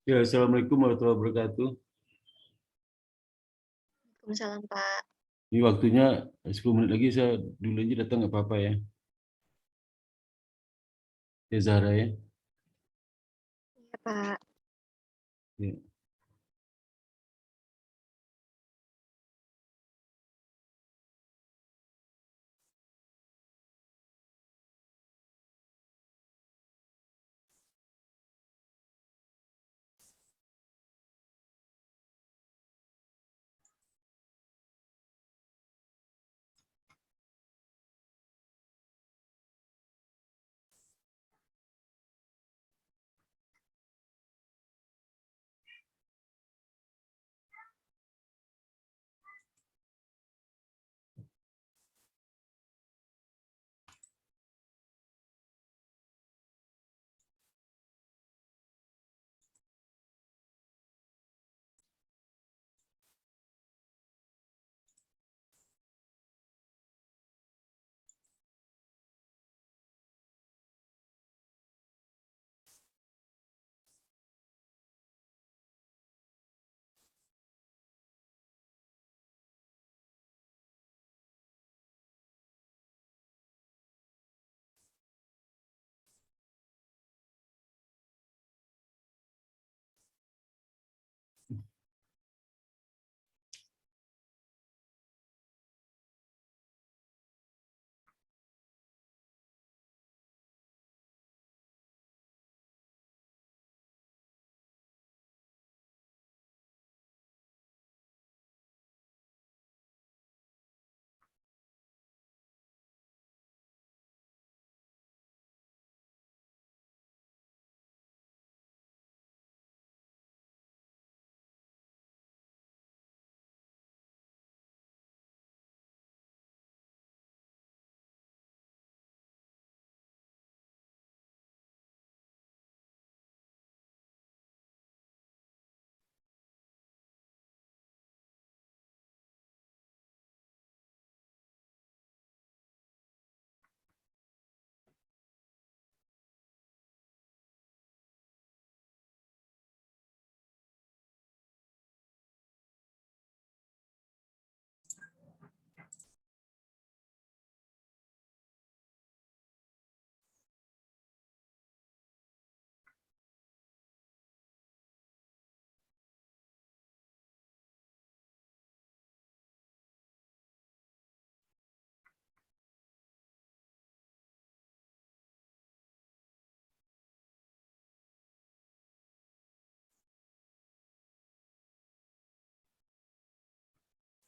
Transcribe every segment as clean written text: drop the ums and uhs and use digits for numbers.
Ya, Assalamualaikum warahmatullahi wabarakatuh. Waalaikumsalam, Pak. Ini waktunya 10 menit lagi saya dulu aja datang nggak apa-apa ya. Ya Zahra ya. Iya, Pak. Ya.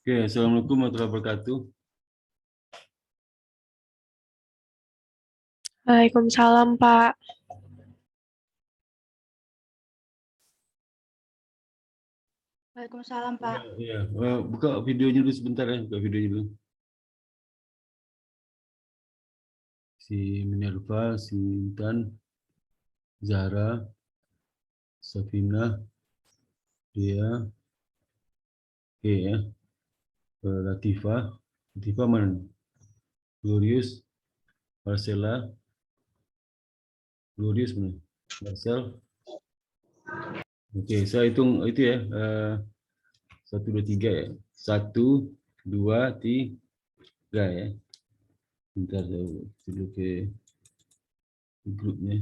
Oke, Assalamualaikum warahmatullahi wabarakatuh. Waalaikumsalam, Pak. Waalaikumsalam, Ya, Pak. ya. Buka videonya dulu sebentar ya, buka videonya dulu. Si Minerva, si Intan, Zahra, Safina, dia, oke ya. Latifah, Latifah mana? Glorious, Marcella, Glorious mana? Marcel. Oke, saya hitung itu ya. 1, 2, 3 ya. 1, 2, 3 ya. Bentar saya dulu ke grupnya.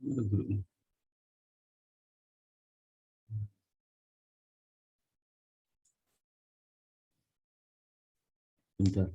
Mana grupnya? Bentar.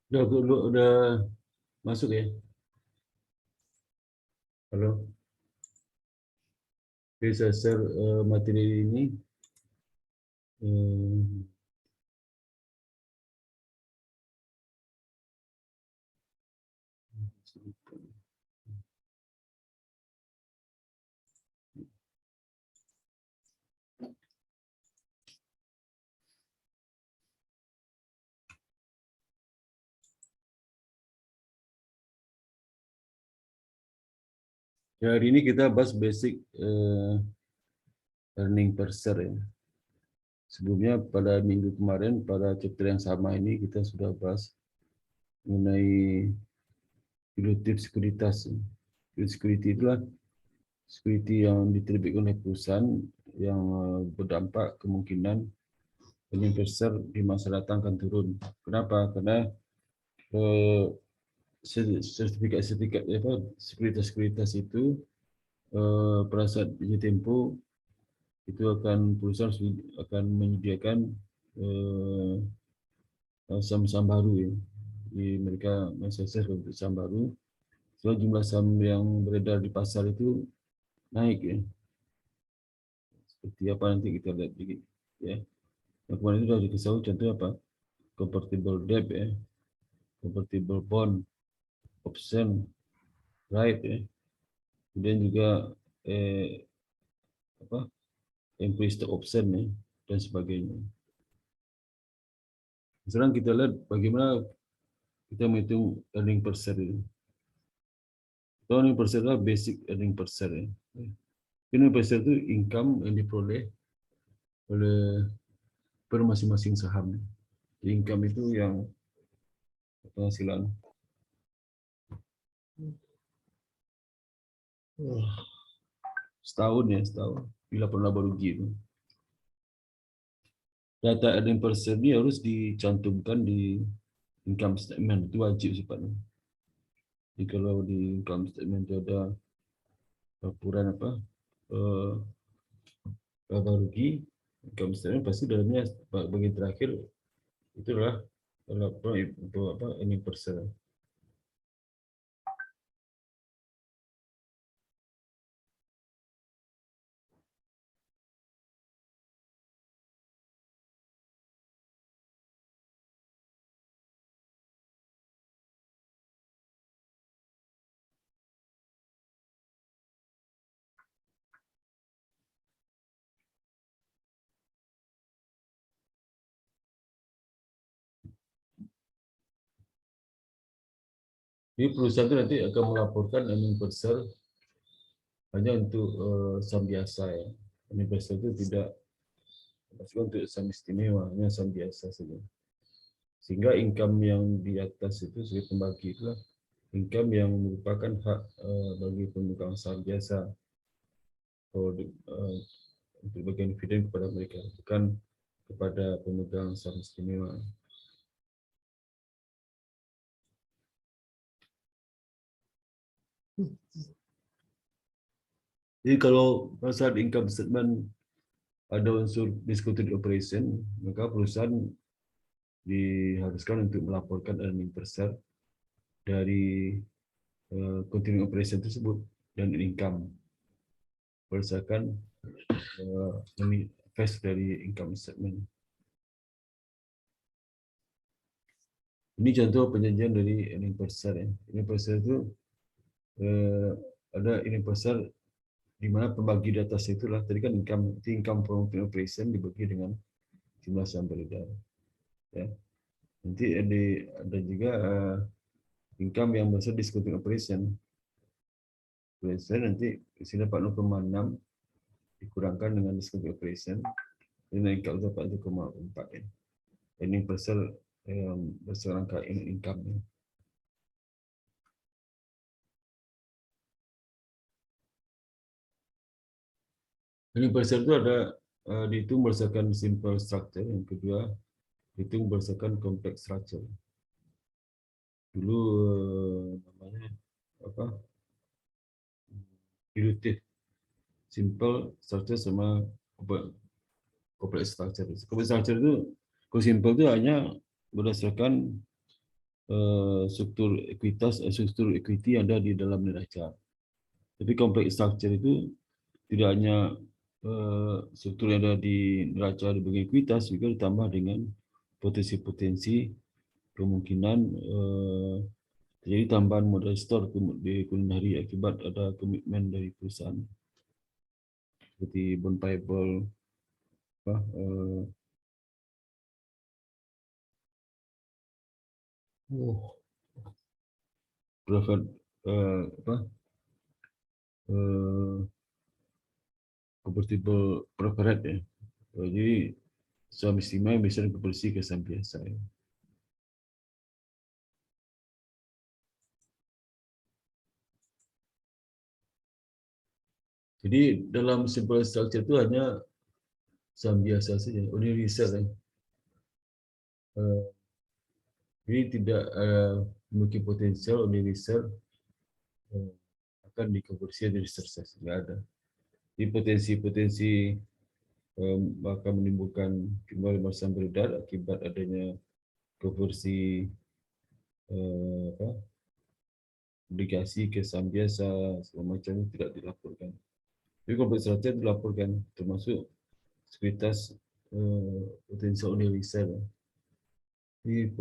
Udah masuk ya? Halo, bisa share materi ini. Ya, hari ini kita bahas basic earning per share ya. Sebelumnya pada minggu kemarin pada chapter yang sama ini kita sudah bahas mengenai dilutif sekuritas. Security itulah security yang diterbitkan oleh perusahaan yang berdampak kemungkinan earning per share di masa datang akan turun. Kenapa? Karena sertifikat sekuritas itu pada saat jatuh tempo itu akan perusahaan akan menyediakan saham-saham baru ya. Jadi mereka mensukses untuk saham baru. So, jumlah saham yang beredar di pasar itu naik ya. Seperti apa nanti kita lihat sedikit ya. Yang kemarin itu sudah dikasih contoh apa? Convertible debt ya, convertible bond, option, right ya. Kemudian juga implicit option ya, dan sebagainya. Sekarang kita lihat bagaimana kita menghitung earning per share itu. Earning per share adalah basic earning per share ya. Earning per share itu income yang diperoleh oleh per masing-masing saham. Income itu yang penghasilan. Setahun ya, setahun. Bila pernah rugi itu. Data earning per share ini harus dicantumkan di income statement, itu wajib sifatnya. Jadi kalau di income statement itu ada laporan laba rugi, income statement pasti dalamnya bagian terakhir itu adalah untuk earning per share. Jadi perusahaan itu nanti akan melaporkan earning per share hanya untuk saham biasa ya. Earning per share itu tidak masuk untuk saham istimewa, hanya saham biasa saja. Sehingga income yang di atas itu sebagai pembagi itulah income yang merupakan hak bagi pemegang saham biasa untuk bagian dividen kepada mereka, bukan kepada pemegang saham istimewa. Jadi kalau saat income statement ada unsur discontinued operation, maka perusahaan diharuskan untuk melaporkan earning per share dari continuing operation tersebut dan income berdasarkan face dari income statement. Ini contoh penyajian dari earning per share. Earning per share itu ada earning per share di mana pembagi di atas itulah tadi kan income from operation dibagi dengan jumlah saham beredar. Ya. Nanti ada juga income yang berasal discontinued operation. Nanti sini 40,6 dikurangkan dengan discontinued operation, ini income dapat 1,4 ya. Ini besar angka income. Ini besar itu ada dihitung berdasarkan simple structure, yang kedua dihitung berdasarkan complex structure. Dulu namanya apa? Dilutif, simple structure sama complex structure. Complex structure itu, kalau simple itu hanya berdasarkan struktur struktur equity yang ada di dalam neraca. Tapi complex structure itu tidak hanya struktur yang ada di neraca di bagian ekuitas, juga ditambah dengan potensi-potensi kemungkinan terjadi tambahan modal store di kemudian hari akibat ada komitmen dari perusahaan seperti bond payable, preferred convertible preferred ya. Jadi saham istimewa yang bisa dikonversi ke saham biasa. Ya. Jadi dalam simple structure itu hanya saham biasa saja, only research. Jadi tidak memiliki potensial only research akan dikonversi dari research, tidak ada. Jadi potensi-potensi akan menimbulkan kembali masa beredar akibat adanya konversi obligasi ke saham biasa segala macam tidak dilaporkan. Jadi konversi structure dilaporkan termasuk sekuritas potensial only research. Jadi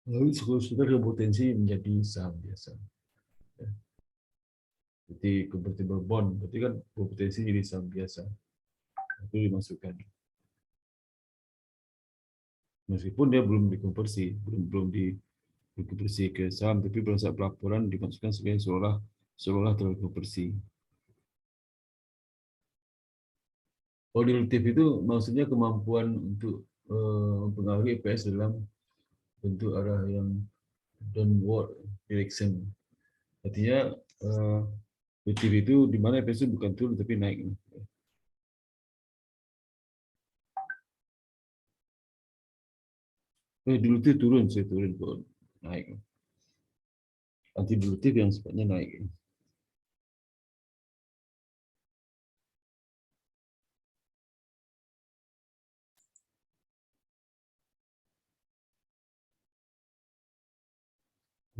lalu sudah berpotensi menjadi saham biasa. Seperti convertible bond, berarti kan berpotensi jadi saham biasa. Itu dimasukkan. Meskipun dia belum dikonversi, belum dikonversi ke saham, tapi pada saat pelaporan dimasukkan sebagai seolah telah dikonversi. Ordinatif itu maksudnya kemampuan untuk mempengaruhi EPS dalam bentuk arah yang downward direction. Artinya positif itu di mana EPS itu bukan turun tapi naik. Dilutif turun, saya turun kok naik. Anti dilutif yang sifatnya naik.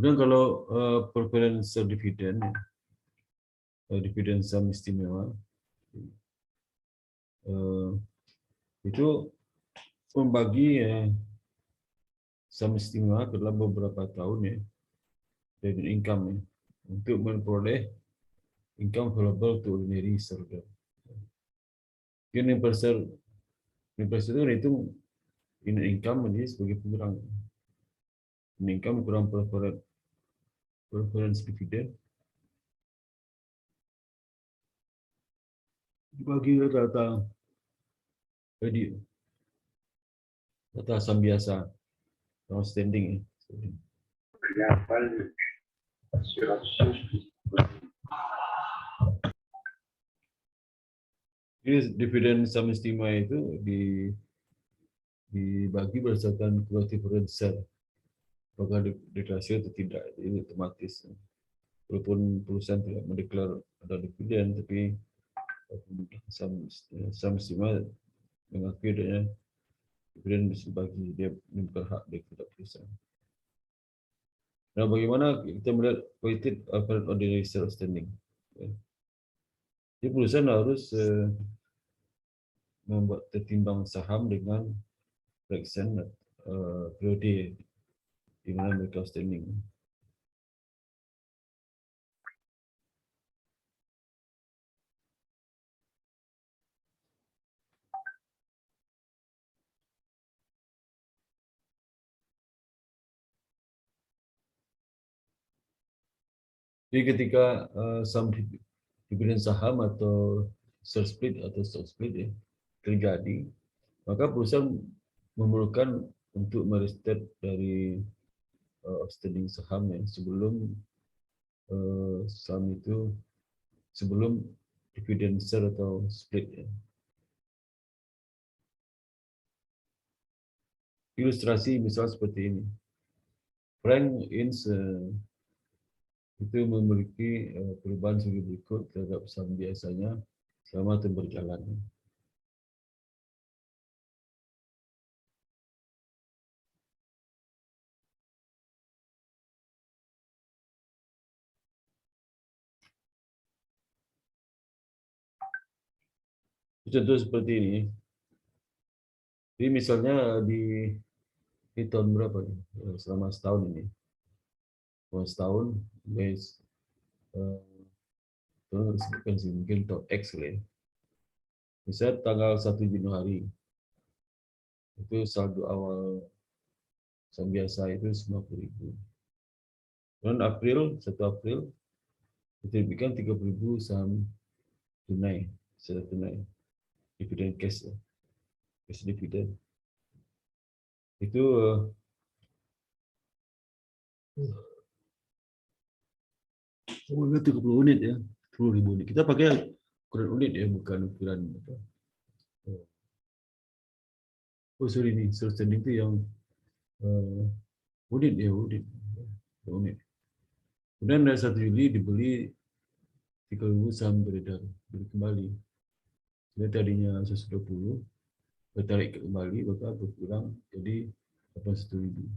Kemudian kalau preference dividend, dividen saham istimewa, itu membagi saham istimewa ke dalam beberapa tahun ya, dari income ya, untuk memperoleh income available to ordinary shareholder. Investor itu menghitung income menjadi sebagai pengurang. Income kurang preference dividend dibagi rata saham biasa outstanding. Jadi dividen saham istimewa itu dibagi berdasarkan cumulative return, apakah deklarasi atau tidak, itu otomatis. Walaupun perusahaan tidak mendeklar ada dividen, tapi saham istimewa mengakui adanya dividen bisa dibagi, dia berhak dari perusahaan. Nah, bagaimana kita melihat weighted average ordinary share outstanding? Jadi perusahaan harus membuat tertimbang saham dengan fraction periode di mana mereka outstanding. Jadi ketika saham dividen saham atau share split atau stock split ya, terjadi, maka perusahaan memerlukan untuk merestate dari outstanding saham ya, sebelum saham itu sebelum dividen share atau split ya. Ilustrasi misal seperti ini. Frank Inns itu memiliki perubahan sebagai berikut terhadap saham biasanya selama itu berjalan. Contoh seperti ini. Jadi misalnya di tahun berapa nih? Selama setahun ini. Selama setahun, guys, harus disebutkan sih, mungkin tahun X lah ya. Misalnya tanggal 1 Januari, itu saldo awal saham biasa itu 50.000. Bulan April, 1 April, diterbitkan 30.000 saham tunai, secara tunai, dividen cash ya, cash dividen. Itu oh, 30 unit ya, 10.000 unit. Kita pakai ukuran unit ya, bukan ukuran apa. Oh sorry nih, outstanding itu yang unit ya, unit. Kemudian dari 1 Juli dibeli 3.000 saham beredar, beli kembali. Jadi tadinya 120, bertarik kembali, maka berkurang jadi 81.000.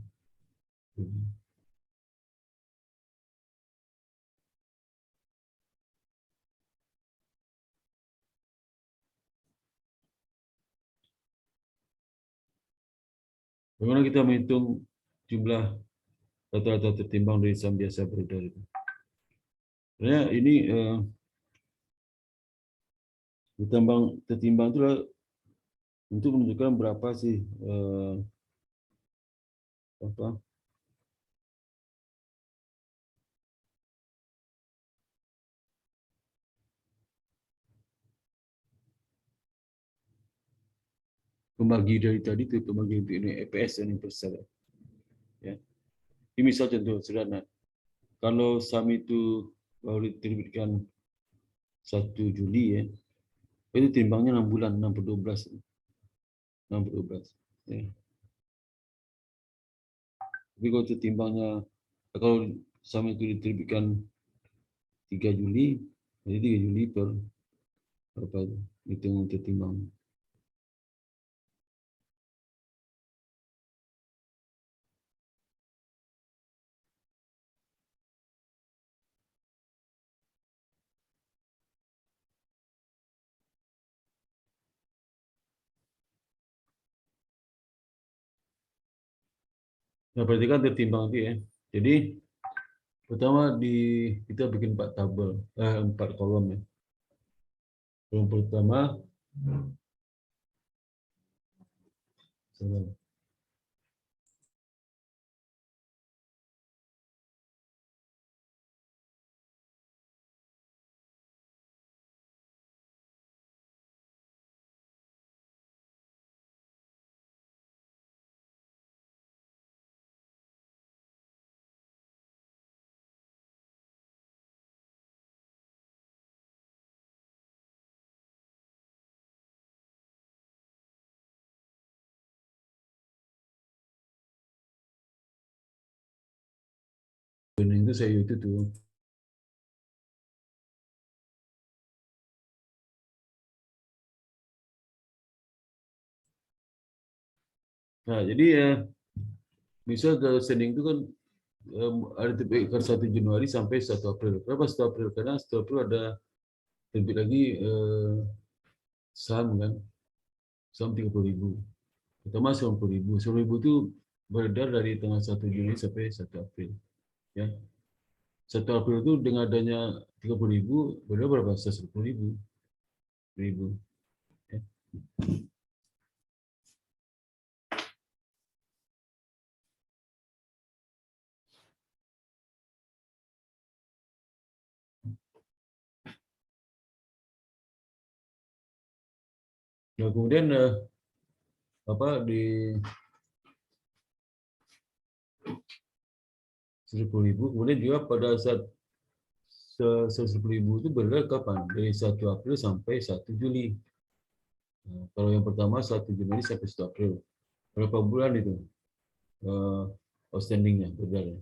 Bagaimana kita menghitung jumlah rata-rata tertimbang dari saham biasa beredar itu? Sebenarnya ini tertimbang itu untuk menunjukkan berapa sih apa pembagi dari tadi itu, pembagi untuk ini EPS dan universal ya. Ini misal contoh sederhana, kalau saham itu baru diterbitkan 1 Juli ya, itu timbangnya 6 bulan, 6/12. 6/12 ya. Tapi kalau timbangnya, kalau saham itu diterbitkan 3 Juli, jadi 3 Juli per berapa itu hitung tertimbang. Nah, berarti kan tertimbang itu ya. Jadi pertama kita bikin 4 tabel, 4 kolom ya. Kolom pertama itu saya itu tuh. Nah, jadi ya misal kalau sending itu kan ada terbitkan 1 Januari sampai 1 April. Kenapa 1 April? Karena 1 April ada terbit lagi saham kan, saham 30.000. Pertama 90.000. 90.000 itu beredar dari tanggal 1 Juni sampai 1 April. Ya. 1 April itu dengan adanya 30.000, beredar berapa? 110.000. Ya. Nah, kemudian di 10.000, kemudian juga pada saat 10.000 itu beredar kapan? Dari 1 April sampai 1 Juli. Nah, kalau yang pertama 1 Januari sampai 1 April. Berapa bulan itu outstandingnya beredarnya?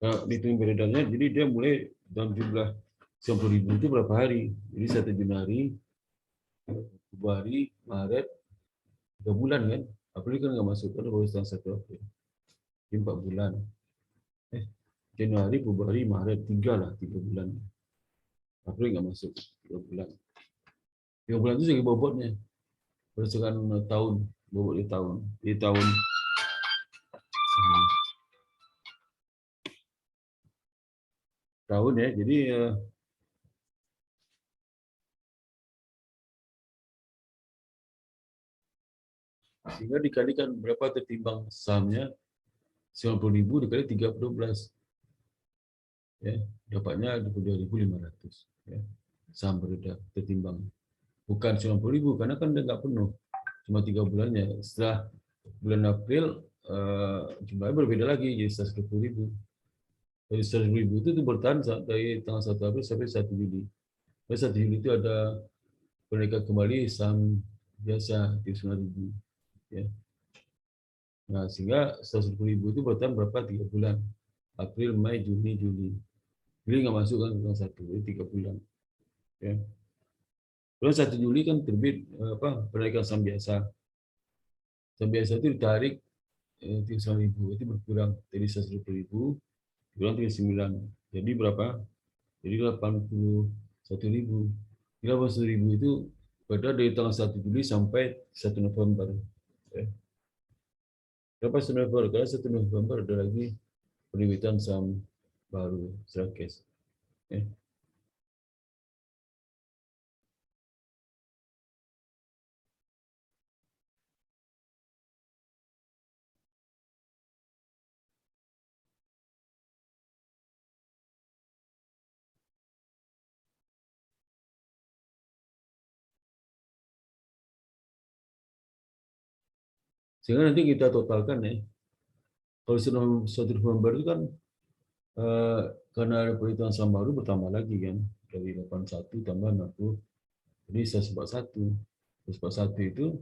Nah, dihitung beredarnya, jadi dia mulai dalam jumlah 90.000 itu berapa hari? Jadi 1 Januari, Februari, Maret, 3 bulan kan? April kan nggak masuk, kan baru setengah 1 April. Jadi 4 bulan. Januari, Februari, Maret, 3 bulan. April nggak masuk, 3 bulan. 3 bulan itu sebagai bobotnya berdasarkan tahun, bobot di tahun ya. Jadi sehingga dikalikan berapa tertimbang sahamnya 90.000 dikali 312 ya, dapatnya 22.500 ya, saham beredar tertimbang. Bukan 90.000 karena kan dia nggak penuh, cuma 3 bulannya. Setelah bulan April jumlahnya berbeda lagi jadi 120.000. Dari 100.000 itu bertahan dari tanggal 1 April sampai 1 Juli. Pada 1 Juli itu ada penaikan kembali saham biasa 9.000 ya. Nah, sehingga 110.000 itu bertahan berapa? 3 bulan. April, Mei, Juni, Juli. Juli nggak masuk kan bulan 1, jadi 3 bulan. Ya. Bulan 1 Juli kan terbit penaikan saham biasa. Saham biasa itu ditarik 300.000, itu berkurang dari 120.000 kurang 39. Jadi berapa? Jadi 81.000. 81.000 itu pada dari tanggal 1 Juli sampai 1 November. Ya. Kenapa 1 November? Karena 1 November ada lagi penerbitan saham baru, secara cash. Ya. Sehingga nanti kita totalkan ya. Kalau 1 November itu kan karena ada perhitungan saham baru bertambah lagi kan. Dari 81 tambah 60. Jadi 141. 141 itu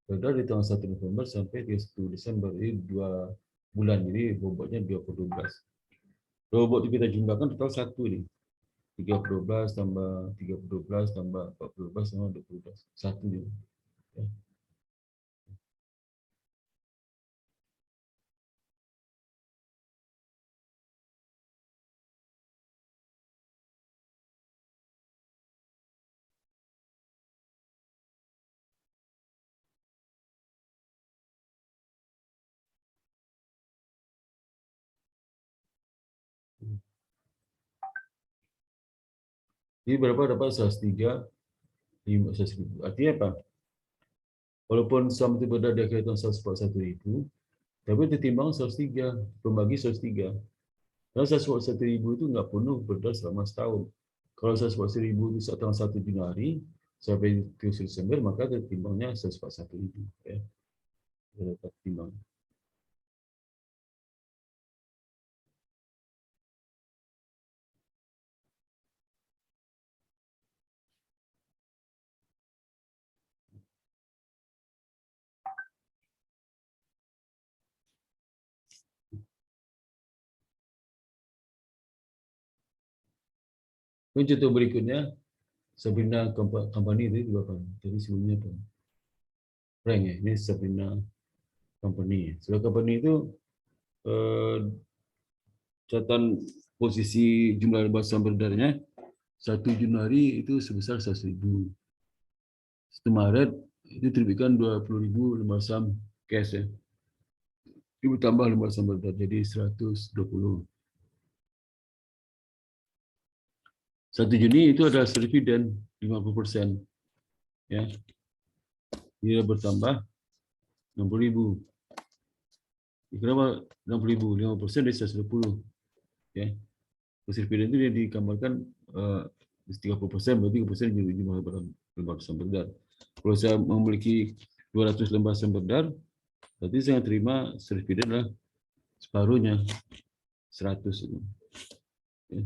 beredar di tanggal 1 November sampai 31 Desember. Jadi 2 bulan. Jadi bobotnya 212. Bobot itu kita jumlahkan total 1 nih. 312 tambah 312 tambah 412 sama 12. 1 juga. Ya. Jadi berapa dapat 103, 500.000. Artinya apa? Walaupun saham itu berada di akhir tahun 141.000, tapi tertimbang 103, pembagi 103. Karena 141.000 itu nggak penuh berdasar selama setahun. Kalau 141.000 itu saat tanggal 1 Januari sampai 30 Desember, maka tertimbangnya 141.000. Ya. Tertimbang. Contoh berikutnya, Sabrina Company itu juga kan. Jadi sebelumnya apa? Frank ya, ini Sabrina Company. Sabrina Company itu catatan posisi jumlah lembar saham beredarnya 1 Januari itu sebesar 100.000. 1 Maret itu terbitkan 20.000 lembar saham cash ya. Itu bertambah lembar saham beredar jadi 120. 1 Juni itu ada dividen 50%. Ya. Dia bertambah 60.000. Kenapa 60.000? 50% dari 120. Ya. Dividen itu dia digambarkan 30%, berarti 30% jumlah lembar saham beredar. Kalau saya memiliki 200 lembar saham beredar, berarti saya terima dividen lah separuhnya 100 itu. Ya.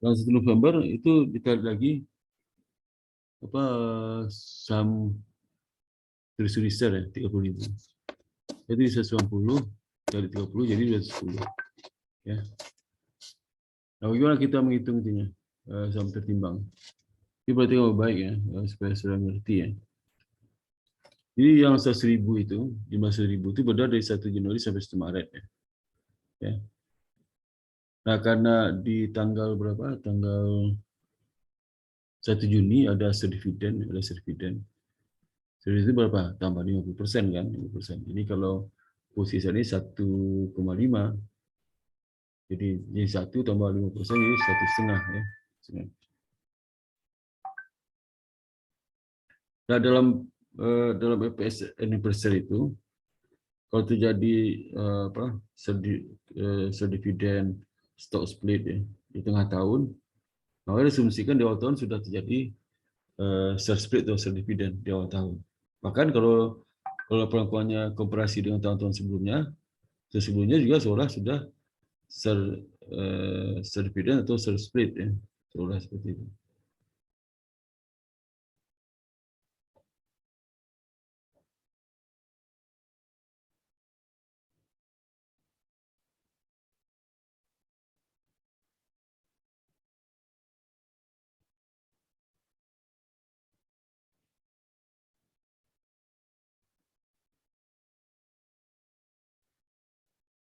Dan 1 November itu ditarik lagi saham treasury share ya 30.000. Jadi 190 dari 30 jadi 210. Ya. Nah, bagaimana kita menghitung itunya saham tertimbang? Ini berarti baik ya supaya sudah ngerti ya. Jadi yang 100.000 itu, 15.000 itu berdasar dari 1 Januari sampai 1 Maret ya. Ya. Nah, karena di tanggal berapa? Tanggal 1 Juni ada dividen, Jadi itu berapa? Tambah 50% kan? 50%. Jadi kalau posisi ini 1,5, jadi 1 tambah 50% jadi 1,5 ya. Nah, dalam EPS anniversary itu, kalau terjadi dividen stock split ya, di tengah tahun, maka diasumsikan di awal tahun sudah terjadi share split atau share dividen di awal tahun. Bahkan kalau perlakuannya komparasi dengan tahun-tahun sebelumnya juga seolah sudah share dividen atau share split ya, seolah seperti itu.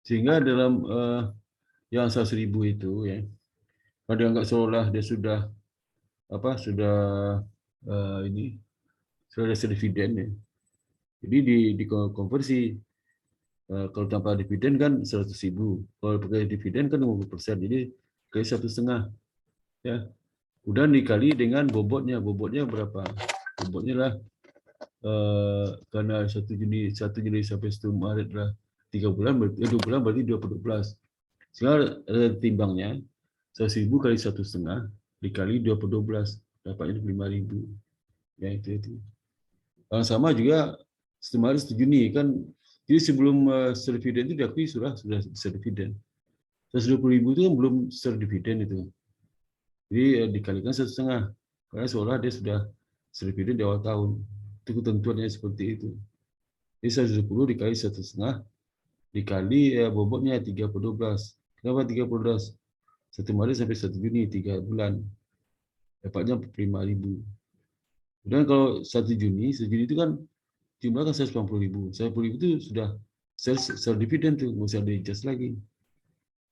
Sehingga dalam yang 100.000 itu ya, pada anggap seolah dia sudah ini sudah ada dividen ya. Jadi di konversi kalau tanpa dividen kan 100.000, kalau pakai dividen kan 50%, jadi kayak 1,5 ya. Udah dikali dengan bobotnya berapa? Bobotnya lah karena 1 Juni sampai 1 Maret lah 3 bulan, 2 bulan berarti 2/12. Sehingga timbangnya 100.000 kali 1,5 dikali 2/12 dapatnya 5.000. Ya itu. Yang sama juga Maret 1 Juni kan, jadi sebelum dividen itu diakui sudah dividen. 120.000 itu kan belum dividen itu. Jadi dikalikan 1,5 karena seolah dia sudah dividen di awal tahun. Itu ketentuannya seperti itu. Jadi 120 dikali 1,5 dikali bobotnya 3/12. Kenapa 3/12? 1 Maret sampai 1 Juni 3 bulan. Dapatnya 5.000. Dan kalau 1 Juni itu kan jumlah kan 180.000. 180.000 itu sudah dividen tuh, nggak usah di-adjust lagi.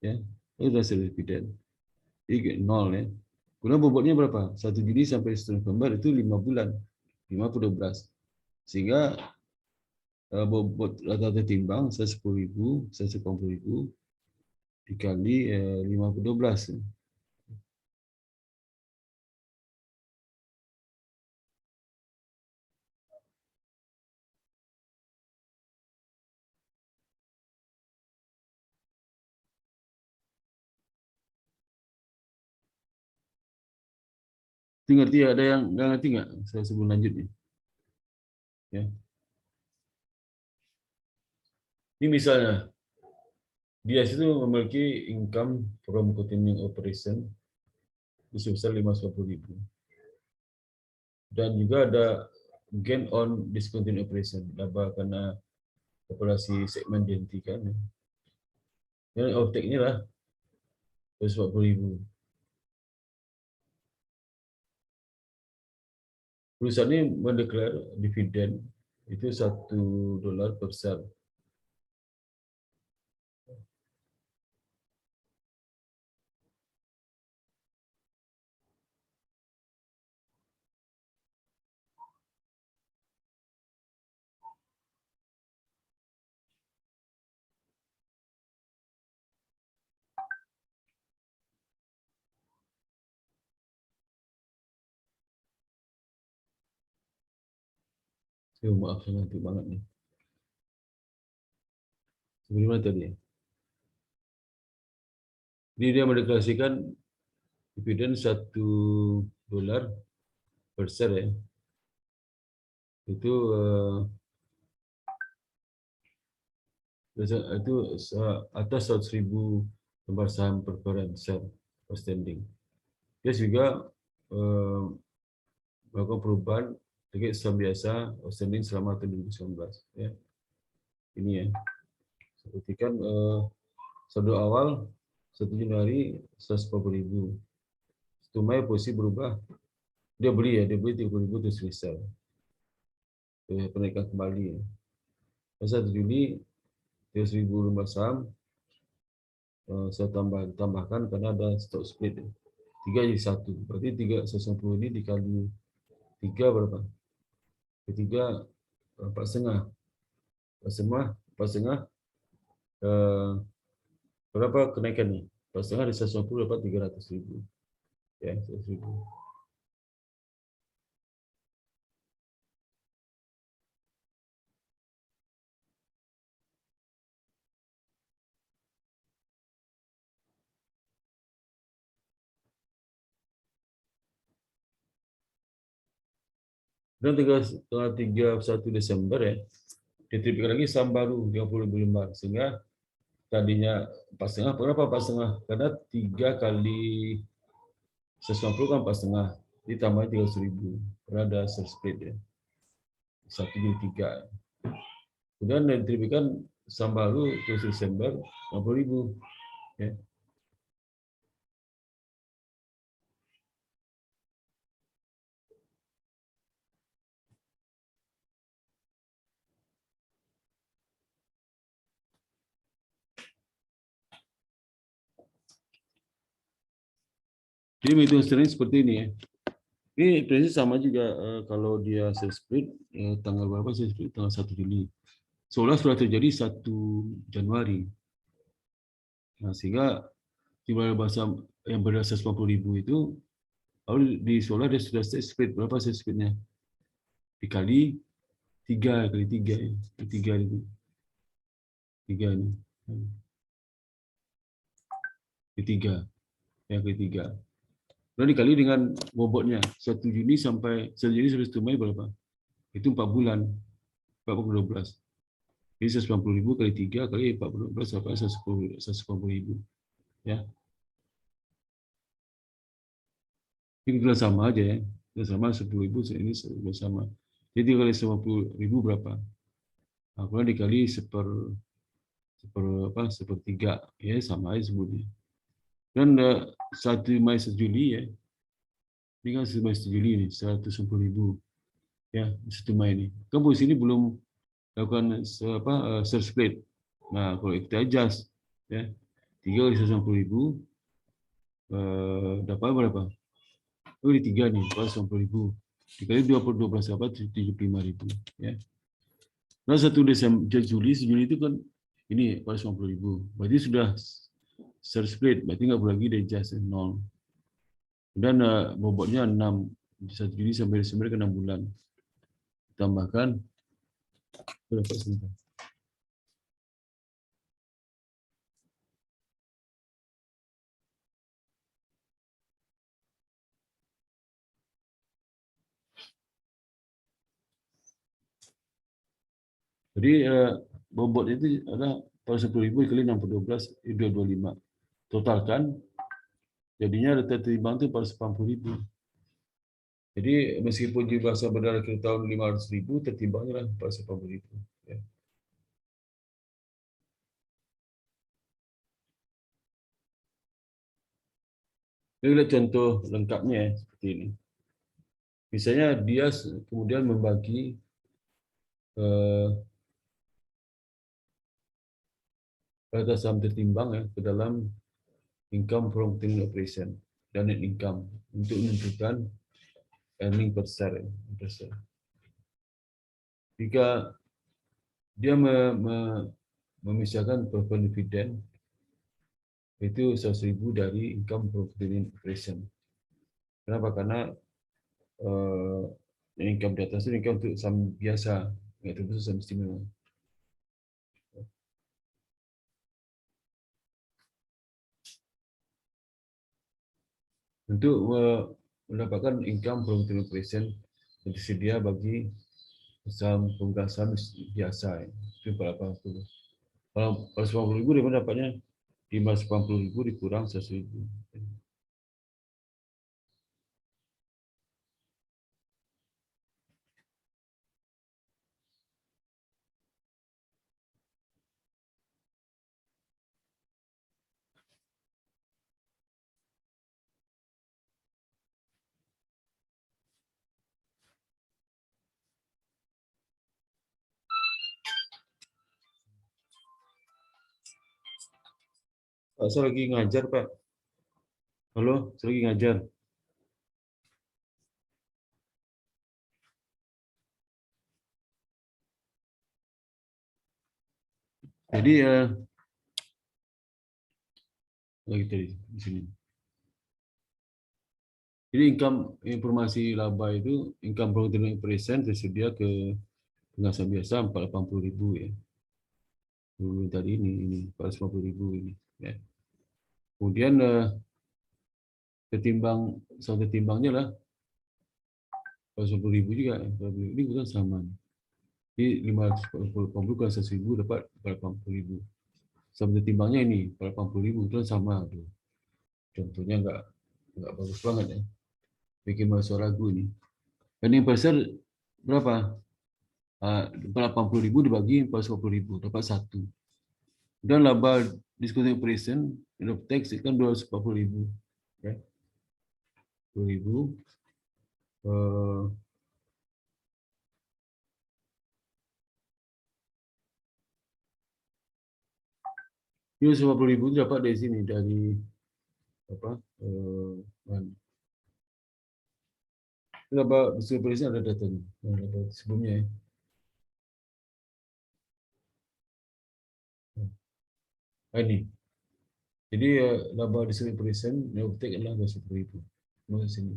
Ya, itu sudah dividen. Jadi 0 ya. Kemudian bobotnya berapa? 1 Juni sampai 1 November itu 5 bulan. 5/12. Sehingga bobot rata-rata timbang 110.000, 180.000 dikali 5/12. Itu ngerti ya? Ada yang nggak ngerti nggak? Saya sebelum lanjut nih. Ya. Ini misalnya, dia itu memiliki income from continuing operation sebesar 550.000. Dan juga ada gain on discontinued operation, laba karena operasi segmen dihentikan. Dan outtake ini lah 140.000. Perusahaan ini mendeklar dividen itu $1 per share. Maaf, saya ngantuk banget nih. Sebagaimana tadi. Jadi dia mendeklarasikan dividen $1 per share ya. Itu atas 100.000 lembar saham preference share outstanding. Dia juga melakukan perubahan target saham biasa outstanding selama tahun 2019. Ya. Ini ya. Perhatikan saldo awal 1 Januari 140.000. 1 Mei posisi berubah. Dia beli 30.000 terus resell. Penaikan kembali ya. 1 Juli 3.000 lembar saham saya tambahkan karena ada stock split ya. 3 jadi 1. Berarti 390 ini dikali 3 berapa? Ketiga 4,5. 4,5, 4,5 eh, berapa kenaikannya? 4,5 dari 190 dapat 300.000. Ya, 100.000. Dan tanggal 31 Desember ya, diterbitkan lagi saham baru 30.000 lembar. Sehingga tadinya 4,5, berapa 4,5? Karena 3 kali 150 kan 4,5, ditambah 300.000. Karena ada share split ya. 1 jadi 3. Kemudian diterbitkan saham baru 30 Desember 60.000. Ya. Jadi menghitung sering seperti ini ya. Ini prinsip sama juga kalau dia share split tanggal berapa share split? Tanggal 1 Juli. Seolah sudah terjadi 1 Januari. Nah, sehingga jumlah bahasa yang berdasar 90.000 itu lalu di seolah dia sudah share split. Berapa share splitnya? Dikali 3 kali 3 ya. 3 itu. 3 ini. Ketiga. Yang ketiga. Lalu dikali dengan bobotnya 1 Juni sampai 1 Juni sampai 1 Mei berapa? Itu 4 bulan. 4,12. Jadi 190.000 kali 3 kali 4,12 sampai 180.000. Ya. Ini sudah sama aja ya. Sudah sama 10.000 ini sudah sama. Jadi kali 50.000 berapa? Nah, kemudian dikali sepertiga ya sama aja sebutnya. Dan 1 Mei 1 Juli ya. Ini kan 1 Mei 1 Juli ini 110.000 ya 1 Mei ini. Kan posisi ini belum lakukan share split. Nah, kalau kita adjust ya 3 kali 160.000 dapat berapa? Oh, ini 3 nih, 180.000. Dikali 12 apa? 75.000 ya. Nah, 1 Desember Juli itu kan ini 450.000. Berarti sudah share split, berarti nggak perlu lagi di adjust 0. Dan bobotnya 6, 1 Juli sampai Desember ke 6 bulan. Tambahkan berapa sebentar. Jadi bobot itu adalah 410.000 kali 612 225. Totalkan jadinya data timbang itu 480.000. Jadi meskipun jumlah sahabat berdarah kita tahun 500.000, tertimbangnya lah 480.000. Ya. Ini adalah contoh lengkapnya ya, seperti ini. Misalnya dia kemudian membagi data saham tertimbang ya ke dalam income from continuing operation dan net income untuk menentukan earning per share. Jika dia memisahkan preferred dividen itu 100.000 dari income from continuing operation. Kenapa? Karena income di atas itu income untuk saham biasa, nggak termasuk saham istimewa. Untuk mendapatkan income from continuing operation yang tersedia bagi saham pemegang saham biasa itu berapa? Kalau 180.000 di mana dapatnya? 580.000 dikurang 100.000. Pak, saya lagi ngajar, Pak. Halo, saya lagi ngajar. Jadi lagi tadi di sini. Jadi informasi laba itu income from continuing operation tersedia ke penghasilan biasa 480.000 ya. Dulu tadi ini 450.000 ini. Ya. Kemudian ketimbangnya lah 450.000 juga. Ini bukan sama. Jadi 580 kali 100.000 dapat 480.000. Sama ketimbangnya ini 480.000 itu sama tuh. Contohnya nggak bagus banget ya. Bikin mahasiswa ragu ini. Earning per share berapa? 80.000 dibagi 450.000 dapat 1. Dan laba discontinued operation of tax kan 240.000. Ya. 2.000 ini 50.000 dapat dari sini dari apa? Laba discontinued operation ada datanya. Laba sebelumnya ya. Ini. Jadi laba discontinued operation of tax adalah 240.000. Masuk sini.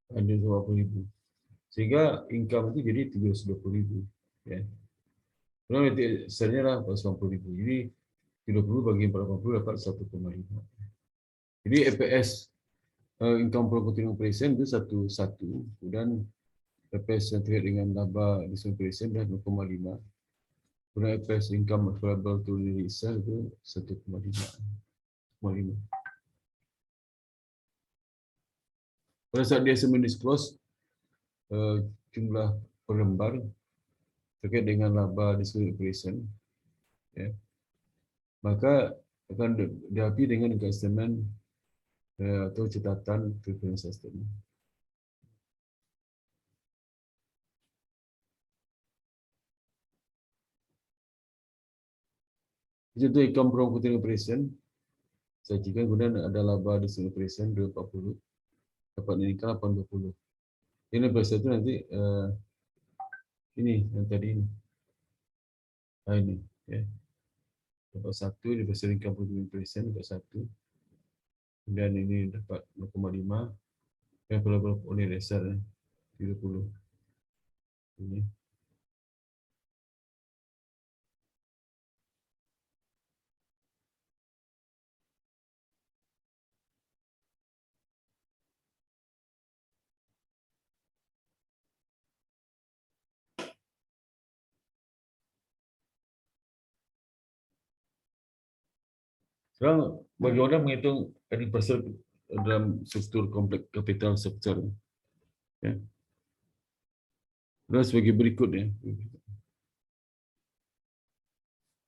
Ada 20.000. Sehingga income itu jadi 320.000. Ya. Kalau nanti besarnya lah 490.000. Jadi 30 bagi 480 dapat 1,5. Jadi EPS income from continuing operation itu 1,1 dan EPS yang terkait dengan laba discontinued operation dah 0,5. Kemudian EPS income available to itself itu 1,5. Pada saat dia disclose jumlah per lembar terkait dengan laba discontinued operation, ya, maka akan dihadapi dengan income statement atau catatan financial statement. Itu income from continuing operation. Sajikan kemudian ada laba discontinued operation 240, dapat nikah 820. Ini berasal itu nanti ini yang tadi ini. Nah, ini ya. Dapat 1 di besar income from continuing operation dapat 1. Kemudian ini dapat 0,5. Yang perlu oleh dasar 30. Ini. Sekarang bagaimana menghitung earning per share dalam struktur kompleks capital structure? Ya. Dan sebagai berikut ya.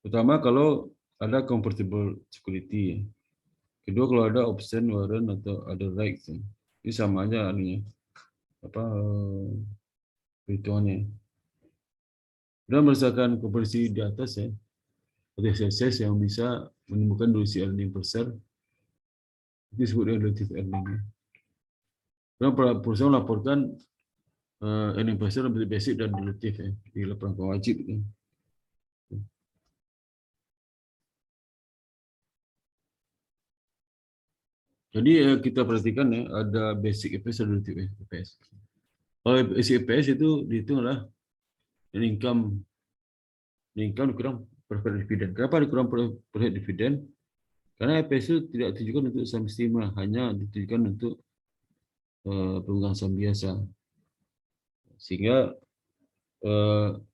Pertama kalau ada convertible security ya. Kedua kalau ada option, warrant atau other rights ya. Ini sama aja anunya. Apa perhitungannya. Dan berdasarkan komposisi di atas ya. Exercise yang bisa menemukan durasi earning per share itu disebut relative earning. Dan perusahaan melaporkan earning per share lebih basic dan relatif ya di laporan wajib ya. Jadi kita perhatikan ya ada basic EPS dan relative EPS. Kalau basic EPS itu dihitunglah income dikurang preferred dividend. Kenapa dikurang preferred dividend? Karena EPS itu tidak ditujukan untuk saham istimewa, hanya ditujukan untuk pemegang saham biasa. Sehingga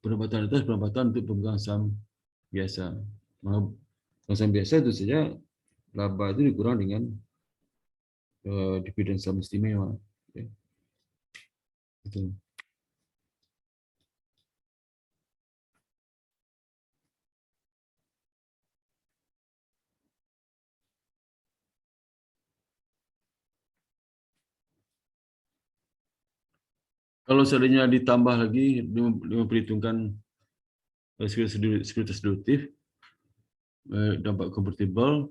pendapatan atas pendapatan untuk pemegang saham biasa. Pemegang saham biasa itu saja laba itu dikurang dengan dividen saham istimewa. Ya. Itu. Kalau seandainya ditambah lagi, diperhitungkan sekuritas derivatif, dampak konvertible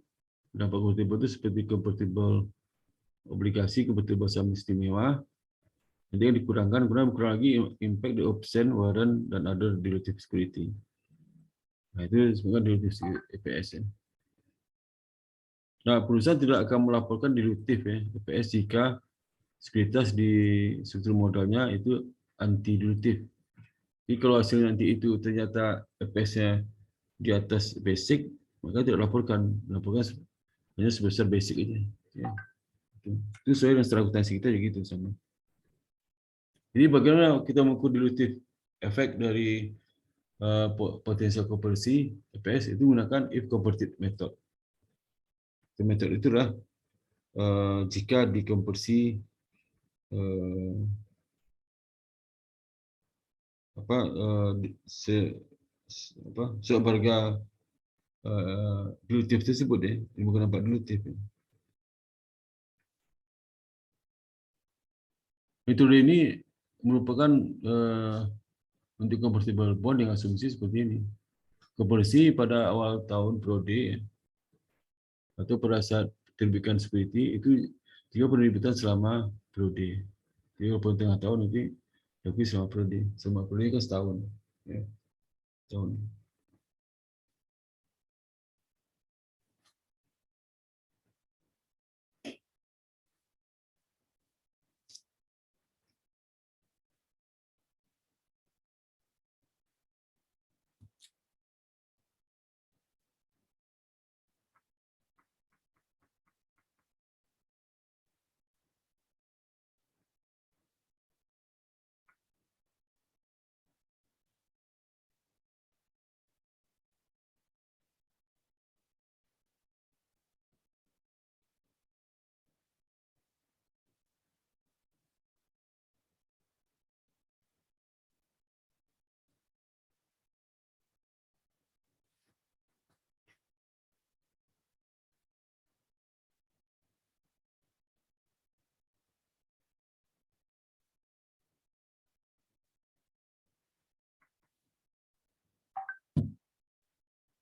itu seperti konvertible obligasi, konvertible saham istimewa. Nanti yang dikurang lagi impact the option, warrant, dan other derivative security. Nah, itu sebenarnya derivative EPS ya. Nah, perusahaan tidak akan melaporkan derivatif ya, EPS jika sekuritas di struktur modalnya itu anti derivatif. Jadi kalau hasil nanti itu ternyata EPS-nya di atas basic, maka tidak laporkan hanya sebesar basic aja. Ya. Itu sesuai dengan secara akuntansi kita juga gitu sama. Jadi bagaimana kita mengukur dilutif efek dari potensial konversi EPS itu menggunakan if converted method. Metode itulah jika dikonversi seharga dilutif tersebut ya, bukan nampak dilutif. Ya. Metode ini merupakan untuk convertible bond dengan asumsi seperti ini. Konversi pada awal tahun periode atau pada saat terbitkan security itu jika penerbitan selama periode. Jadi walaupun tengah tahun nanti tapi selama periode kan setahun. Ya, setahun.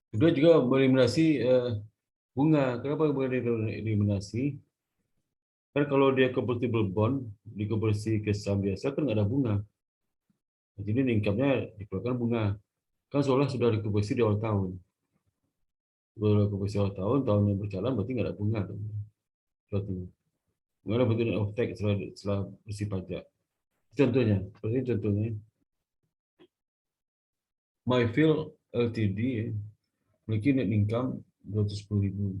Kedua juga eliminasi bunga. Kenapa boleh eliminasi? Kan kalau dia convertible bond, dikonversi ke saham biasa kan nggak ada bunga. Jadi income-nya dikeluarkan bunga. Kan seolah sudah dikonversi di awal tahun. Kalau dikonversi awal tahun, tahun yang berjalan berarti nggak ada bunga. Berarti nggak ada bentuk of tax setelah bersih pajak. Contohnya, seperti contohnya, Myfield Ltd memiliki net income 210.000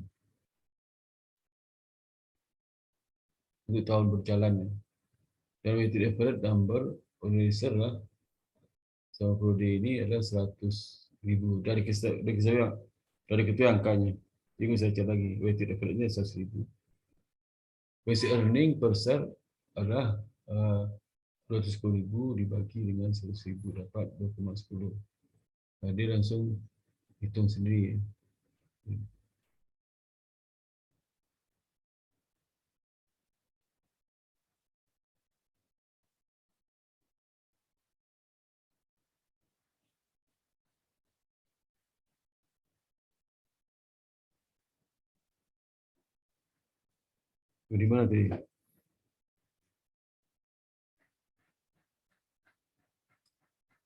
untuk tahun berjalan. Dan weighted average number Indonesia adalah sama periode ini adalah 100.000 dari kita angkanya. Jadi saya cek lagi weighted average-nya 100.000. Basic earning per share adalah 210.000 dibagi dengan 100.000 dapat 2,10. Nah, dia langsung hitung sendiri. Di mana tadi?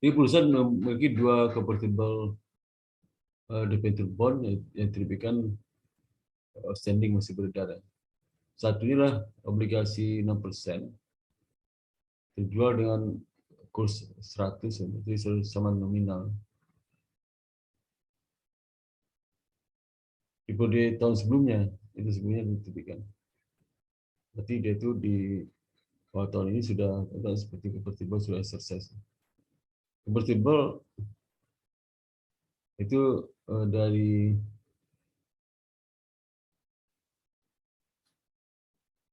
Jadi perusahaan memiliki dua convertible debenture bond yang terbitkan outstanding masih beredar. Satunya lah obligasi 6%. Terjual dengan kurs 100, berarti sama nominal. Di periode tahun sebelumnya, itu sebelumnya diterbitkan. Berarti dia itu di awal tahun ini sudah seperti convertible sudah exercise. Convertible itu dari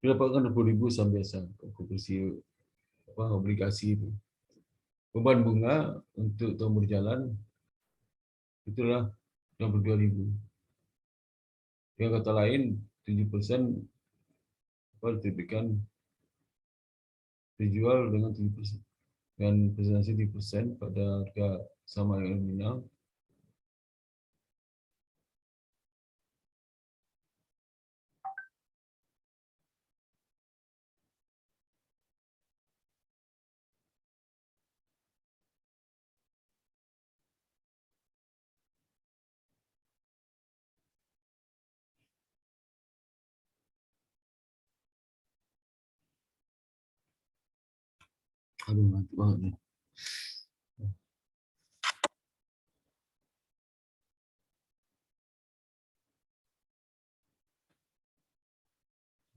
didapatkan 20.000 saham biasa, konversi obligasi itu. Beban bunga untuk tahun berjalan itulah 62.000. Dengan kata lain, 7% diterbitkan dijual dengan 7%. Dan presentasi 7% pada harga sama yang nominal Aduh, ngantuk banget nih.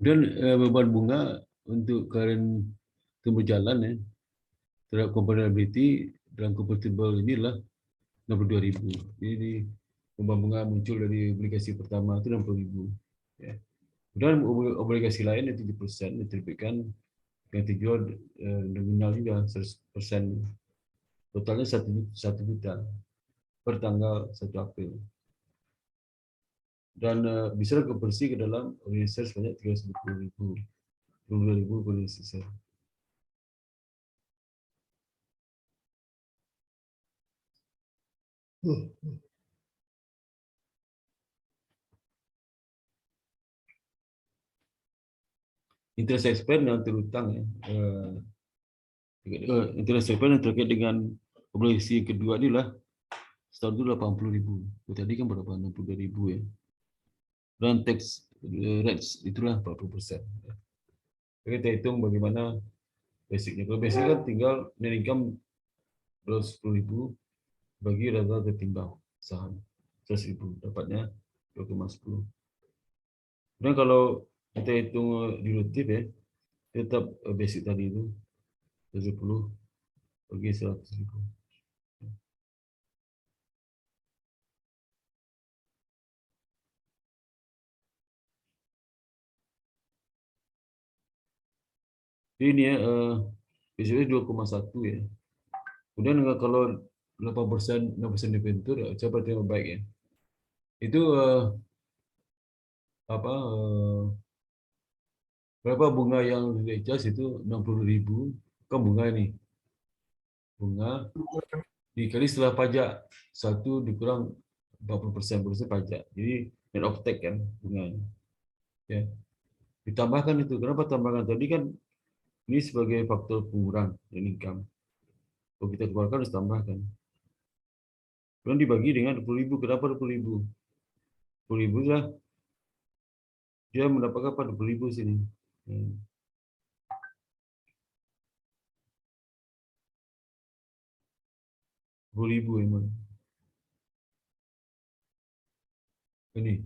Dan beban bunga untuk current berjalan ya terhadap comparability dalam convertible inilah 62.000. Jadi beban bunga muncul dari obligasi pertama itu 60.000. Ya. Dan obligasi lain yang 7% diterbitkan yang dijual nominal juga 100%. Totalnya 1 juta per tanggal 1 April. Dan bisa konversi ke dalam organisasi sebanyak 310.000. 22.000 organisasi. Interest expense yang terutang ya. Interest expense yang terkait dengan obligasi kedua inilah setahun itu 80.000. Tadi kan berapa? 62.000 ya. Dan tax rates itulah 40%. Jadi kita hitung bagaimana basicnya. Kalau basic kan tinggal net income 10.000 bagi rata tertimbang saham 100.000 dapatnya 2,10. Dan kalau kita hitung dilutif ya, tetap basic tadi itu 70 bagi 100.000. Jadi ini ya, basicnya 2,1 ya. Kemudian kalau 8%, 6% debentur, coba yang baik ya. Itu berapa bunga yang di-adjust itu 60.000 kan bunga ini. Bunga dikali setelah pajak 1 dikurang 40% pajak. Jadi net of tax kan bunganya. Ya. Ditambahkan itu. Kenapa tambahkan? Tadi kan ini sebagai faktor pengurang income. Kalau kita keluarkan harus tambahkan. Kemudian dibagi dengan 20.000. Kenapa 20.000? 20.000 lah. Dia mendapatkan apa 20.000 sini. 20.000 emang. Ini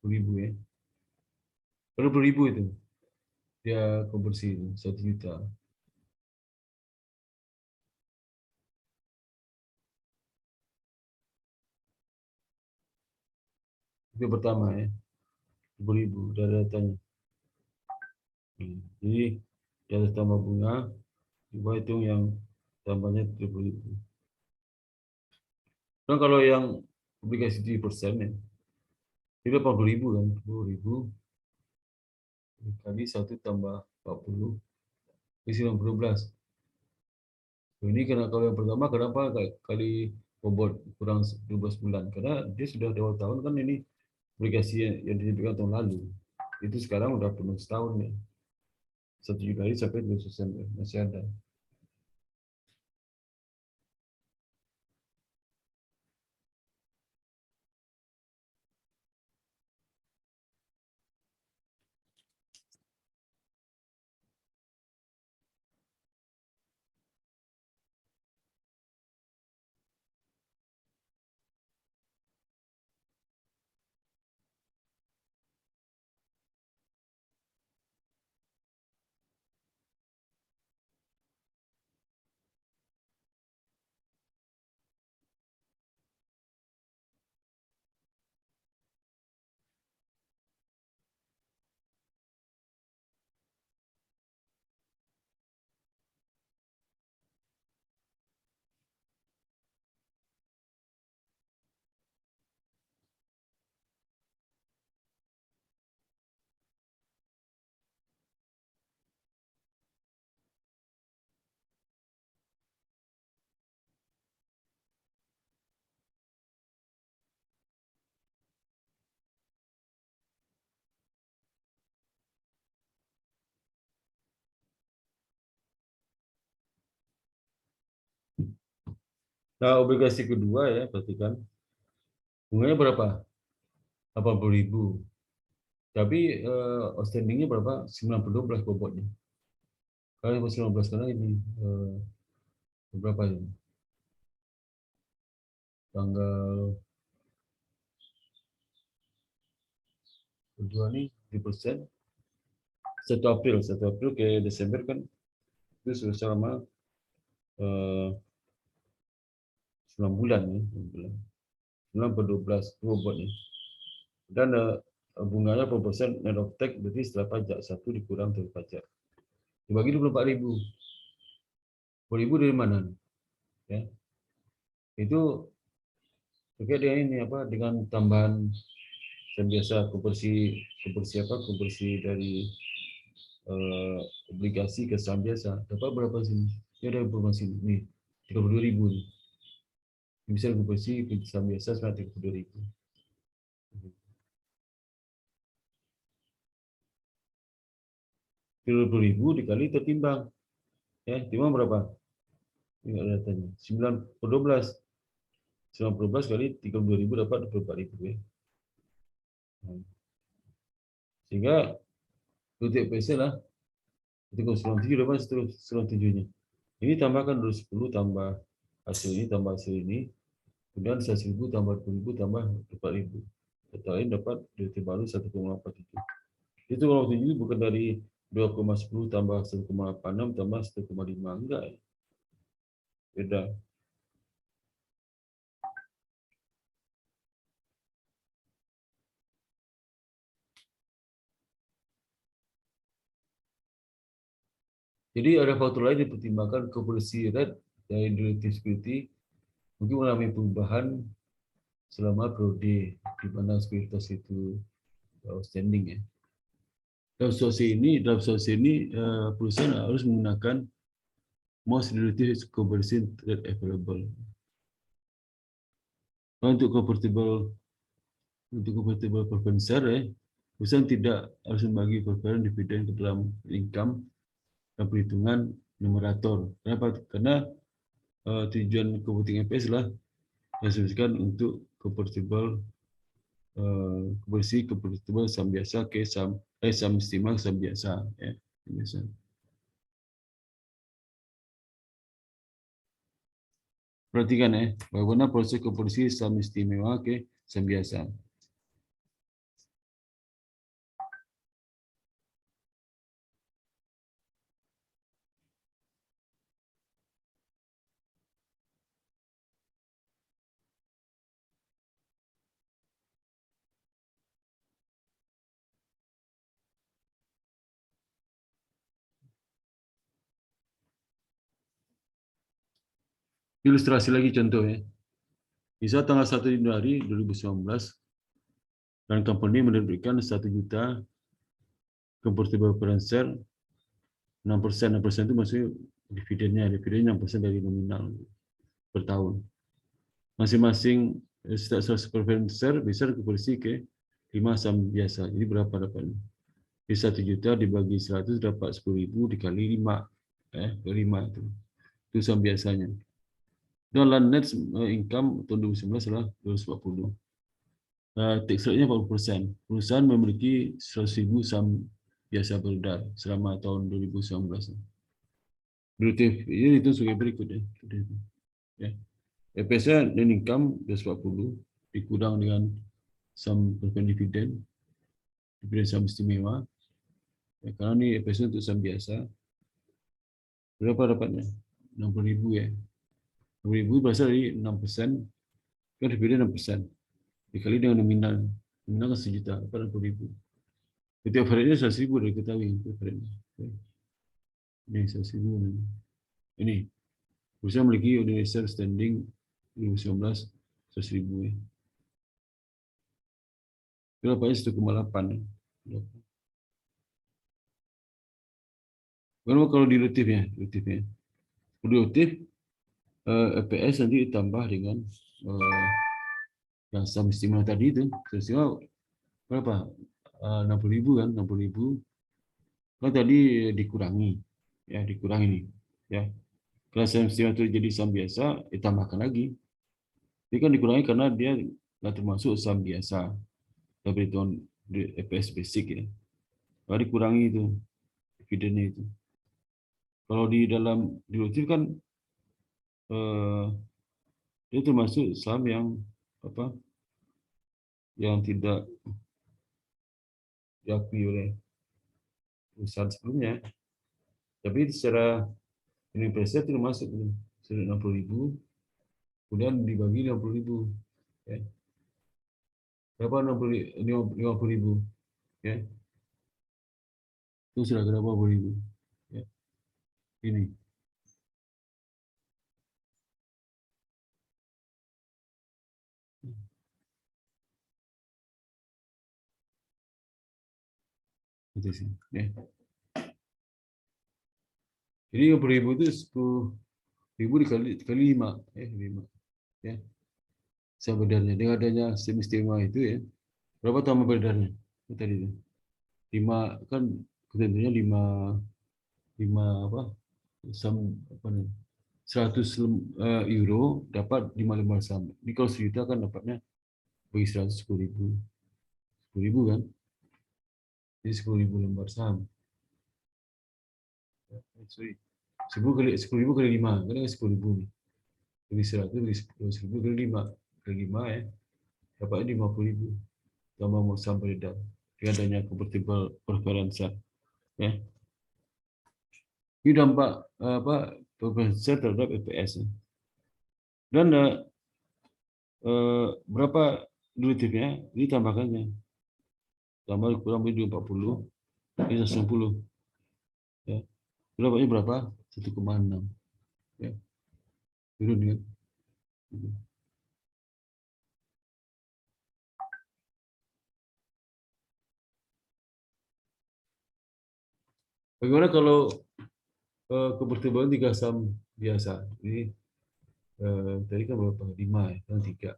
20.000 ya. Kalau 20.000 itu dia konversi 1 juta. Itu pertama ya. 20.000 dari datanya. Jadi di atas tambah bunga, coba hitung yang tambahnya 30.000. Dan kalau yang obligasi 7% ya, itu 80.000 kan, 10.000 kali 1 tambah 40, isi 12. Ini karena kalau yang pertama kenapa kali bobot kurang 12 bulan? Karena dia sudah 2 tahun kan ini obligasi yang diterbitkan tahun lalu. Itu sekarang udah penuh setahun ya. 1 Juli sampai 2 masih ada. Nah, obligasi kedua ya, perhatikan. Bunganya berapa? 80.000. Tapi outstandingnya berapa? 90 bobotnya. Kali plus 15 karena ini berapa ini? Tanggal 2 nih 7%. 1 April ke Desember kan itu sudah selama 9 bulan ya, 9 per 12 buat nih. Dan bunganya per persen net of tax berarti setelah pajak 1 dikurang dari pajak. Dibagi 24.000. 10.000 dari mana? Ya. Itu terkait dengan ini apa dengan tambahan yang biasa konversi dari obligasi ke saham biasa dapat berapa sini? Ya ada informasi nih 32.000 nih. Bisa konversi ke saham biasa 32.000. 30.000 dikali tertimbang. Ya, timbang berapa? Ini ada datanya. 9 per 12. 9 per 12 kali 32.000 dapat 24.000 ya. Sehingga untuk PC lah. Ketika 97 dapat setelah 7-nya. Ini tambahkan dulu 10 tambah hasil ini tambah hasil ini. Kemudian 1.000 tambah 10.000 tambah 4.000. Totalnya dapat DT baru 1,47. Itu kalau 7 bukan dari 2,10 tambah 1,86 tambah 1,5 enggak ya. Beda. Jadi ada faktor lain dipertimbangkan conversion rate dari relative security mungkin mengalami perubahan selama periode di mana sekuritas itu outstanding ya. Dalam situasi ini perusahaan harus menggunakan most relative conversion rate available. Untuk convertible preference share, perusahaan tidak harus membagi preference dividen ke dalam income dan perhitungan numerator. Kenapa? Karena tujuan converting EPS adalah diasumsikan untuk convertible saham biasa ke saham istimewa saham biasa ya biasa. Perhatikan ya bagaimana proses konversi saham istimewa ke saham biasa. Ilustrasi lagi contohnya. Bisa tanggal 1 Januari 2019 dan company menerbitkan 1 juta convertible preference share 6%. 6% itu maksudnya dividennya 6% dari nominal per tahun. Masing-masing setiap 100 preference share bisa dikonversi ke 5 saham biasa. Jadi berapa dapatnya? Di 1 juta dibagi 100 dapat 10.000 dikali 5. 5 itu. Itu saham biasanya. Dan net income tahun 2019 adalah 240. Tax rate-nya 40%. Perusahaan memiliki 100.000 saham biasa beredar selama tahun 2019. Relatif ini itu sebagai berikut ya. EPS-nya net income 240 dikurang dengan saham preference dividen saham istimewa. Ya, karena ini EPS-nya untuk saham biasa. Berapa dapatnya? 60.000 ya. 60.000 berasal dari 6%, kan dividen 6%. Dikali dengan nominal kan 1 juta, dapat 60.000. Itu average-nya 100.000 dari ketahui. Ini 100.000. Ini perusahaan memiliki universal standing 2019 100.000 ya. Berapa ya? 1,8. Kalau dilutifnya, produktif EPS nanti ditambah dengan yang saham istimewa tadi itu, istimewa berapa? 60.000 kan, 60.000. Kalau tadi dikurangi, ya dikurangi nih, ya. Kalau saham istimewa itu jadi saham biasa, ditambahkan lagi. Ini kan dikurangi karena dia nggak termasuk saham biasa, tapi itu EPS basic ya. Kalau dikurangi itu dividennya itu. Kalau di dalam dilutif kan dia termasuk saham yang apa? Yang tidak diakui oleh perusahaan sebelumnya. Tapi secara investor itu masuk 60.000, kemudian dibagi 60.000. Ya. Berapa 50.000? Ya. Itu sudah berapa 50.000? Ya. Ini. Itu sih. Ya. Jadi 50.000 itu 10.000 dikali 5. 5. Ya. Sebenarnya dengan adanya sistem istimewa itu ya. Berapa tambah beredarnya? Itu tadi itu. 5 kan ketentuannya 5 apa? Apa nih? 100 euro dapat 5 saham. Ini kalau 1 juta kan dapatnya bagi 100 10.000. 10.000 kan? Jadi 10.000 lembar saham. Sorry. 10.000 kali 5, kan 10.000 nih. Bagi 100 bagi 10.000 kali 5. Kali 5 ya. Dapatnya 50.000. Tambah mau saham beredar. Dengan adanya convertible preference ya. Ini dampak preference terhadap EPS. Dan berapa dilutifnya? Ini tambahkannya. Tambah kurang lebih 40, ini 90. Ya. Dapatnya berapa? 1,6. Ya. Turun kan? Bagaimana kalau kepertimbangan 3 saham biasa? Ini tadi kan berapa? 5 ya, kan 3.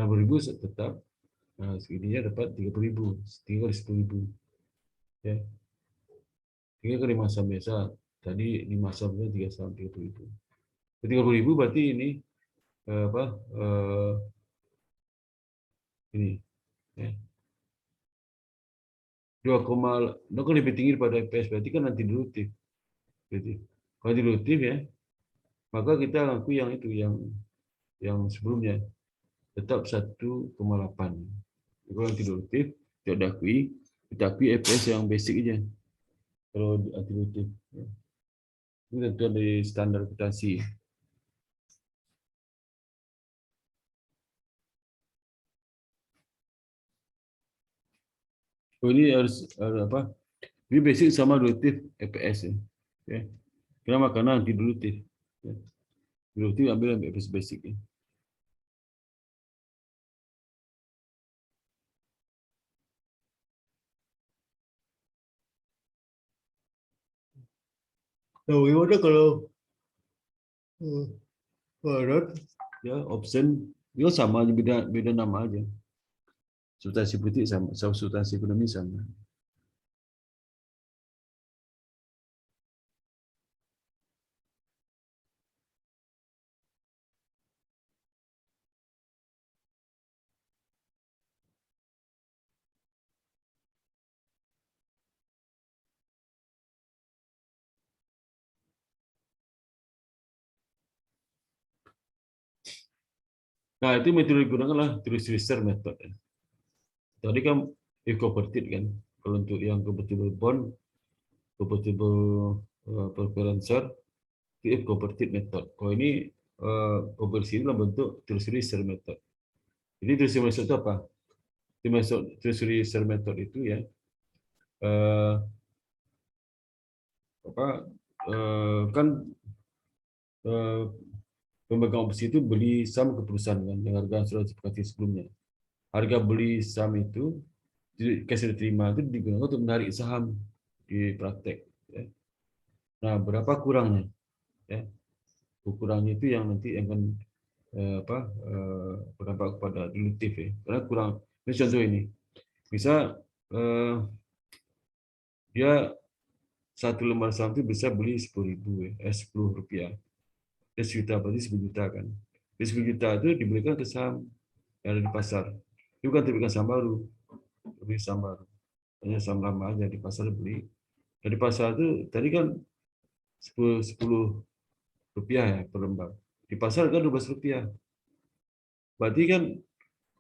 60.000 tetap, segininya dapat 30.000, 3 kali 10.000. Ya. 3 kali 5 saham biasa. Tadi 5 saham, 3 saham, 30.000. 30.000 berarti ini ini ya. 2, kan lebih tinggi daripada EPS, berarti kan nanti dilutif. Berarti kalau dilutif ya, maka kita akui yang itu yang sebelumnya tetap 1,8. Kalau yang dilutif tidak diakui, kita akui EPS yang basic aja. Kalau dilutif, ya. Itu tentu dari standar akuntansi. Oh, ini harus apa? Ini basic sama dilutif EPS ya. Ya. Kenapa? Karena anti dilutif. Ya. Dilutif ambil EPS basic ya. Nah, gimana kalau barat ya option itu sama aja, beda nama aja. Substansi politik sama, substansi ekonomi sama. Nah, itu metode digunakan lah terus research method. Tadi kan if converted kan. Kalau untuk yang convertible bond, convertible preferencer, itu if converted method. Kalau ini konversi dalam bentuk terus research method. Jadi terus research itu apa? Terus research method itu ya eh, apa kan eh, pemegang opsi itu beli saham ke perusahaan kan yang harga sudah disepakati sebelumnya. Harga beli saham itu cash diterima itu digunakan untuk menarik saham di praktek. Ya. Nah, berapa kurangnya? Ya, kurangnya itu yang nanti akan berdampak kepada dilutif ya. Karena kurang. Ini contoh ini. Bisa dia satu lembar saham itu bisa beli 10.000 ya, 10 rupiah. Dia 1 juta berarti 10 juta kan. Di 10 juta itu dibelikan ke saham yang ada di pasar. Itu kan terbitkan saham baru, beli saham baru. Hanya saham lama aja di pasar beli. Dari pasar itu tadi kan 10 rupiah ya per lembar. Di pasar kan 12 rupiah. Berarti kan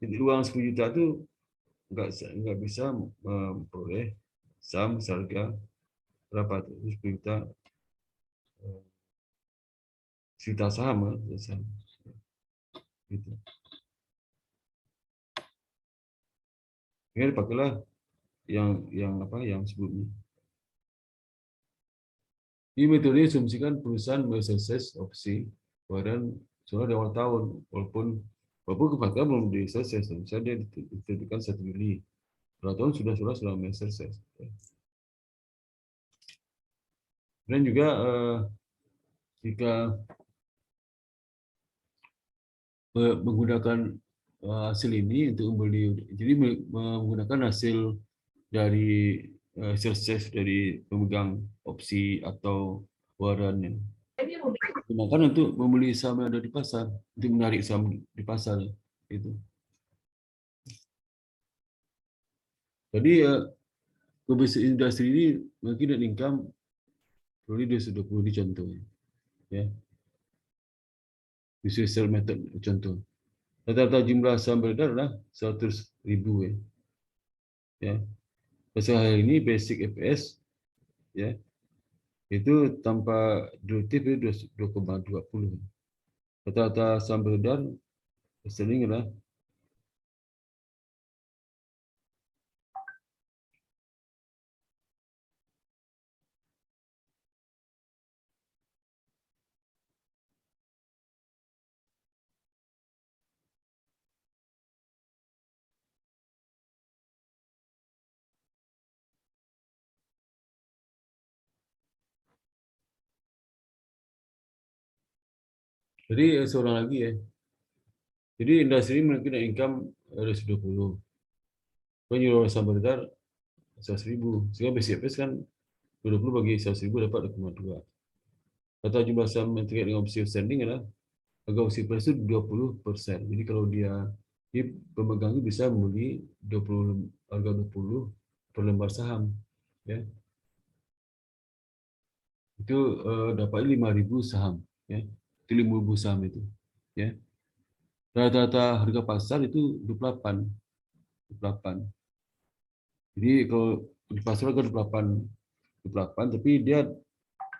uang 10 juta itu nggak bisa memperoleh saham seharga berapa tuh 10 juta, juta saham ya, saham. Gitu. Ini pakailah yang sebelumnya. Ini metode asumsikan perusahaan mengeksersis opsi waran sudah di awal tahun, walaupun kepakaran belum dieksersis, misalnya dia ditentukan 1 Juli, awal tahun sudah mengeksersis. Dan juga jika menggunakan hasil ini untuk membeli, jadi menggunakan hasil dari eksersis dari pemegang opsi atau warannya. Gunakan untuk membeli saham yang ada di pasar, untuk menarik saham di pasar itu. Jadi bisnis industri ini mungkin net income probably 220 di contohnya, ya. Business method contoh. Rata-rata jumlah saham beredar adalah 100.000 ya. Ya. Pasal hari ini basic EPS ya itu tanpa derivatif itu 2,20. Rata-rata saham beredar sering adalah jadi seorang lagi ya. Jadi industri mungkin income 220. Penjualan saham beredar 100.000. Sehingga basic EPS kan 20 bagi 100.000 dapat 2,2. Kata jumlah saham yang terkait dengan opsi outstanding adalah harga opsi price itu 20%. Jadi kalau dia pemegang itu bisa membeli 20 harga 20 per lembar saham, ya. Itu dapat 5.000 saham, ya. Itu 5.000 saham itu, ya. Rata-rata harga pasar itu 28. 28. Jadi kalau di pasar harga 28, tapi dia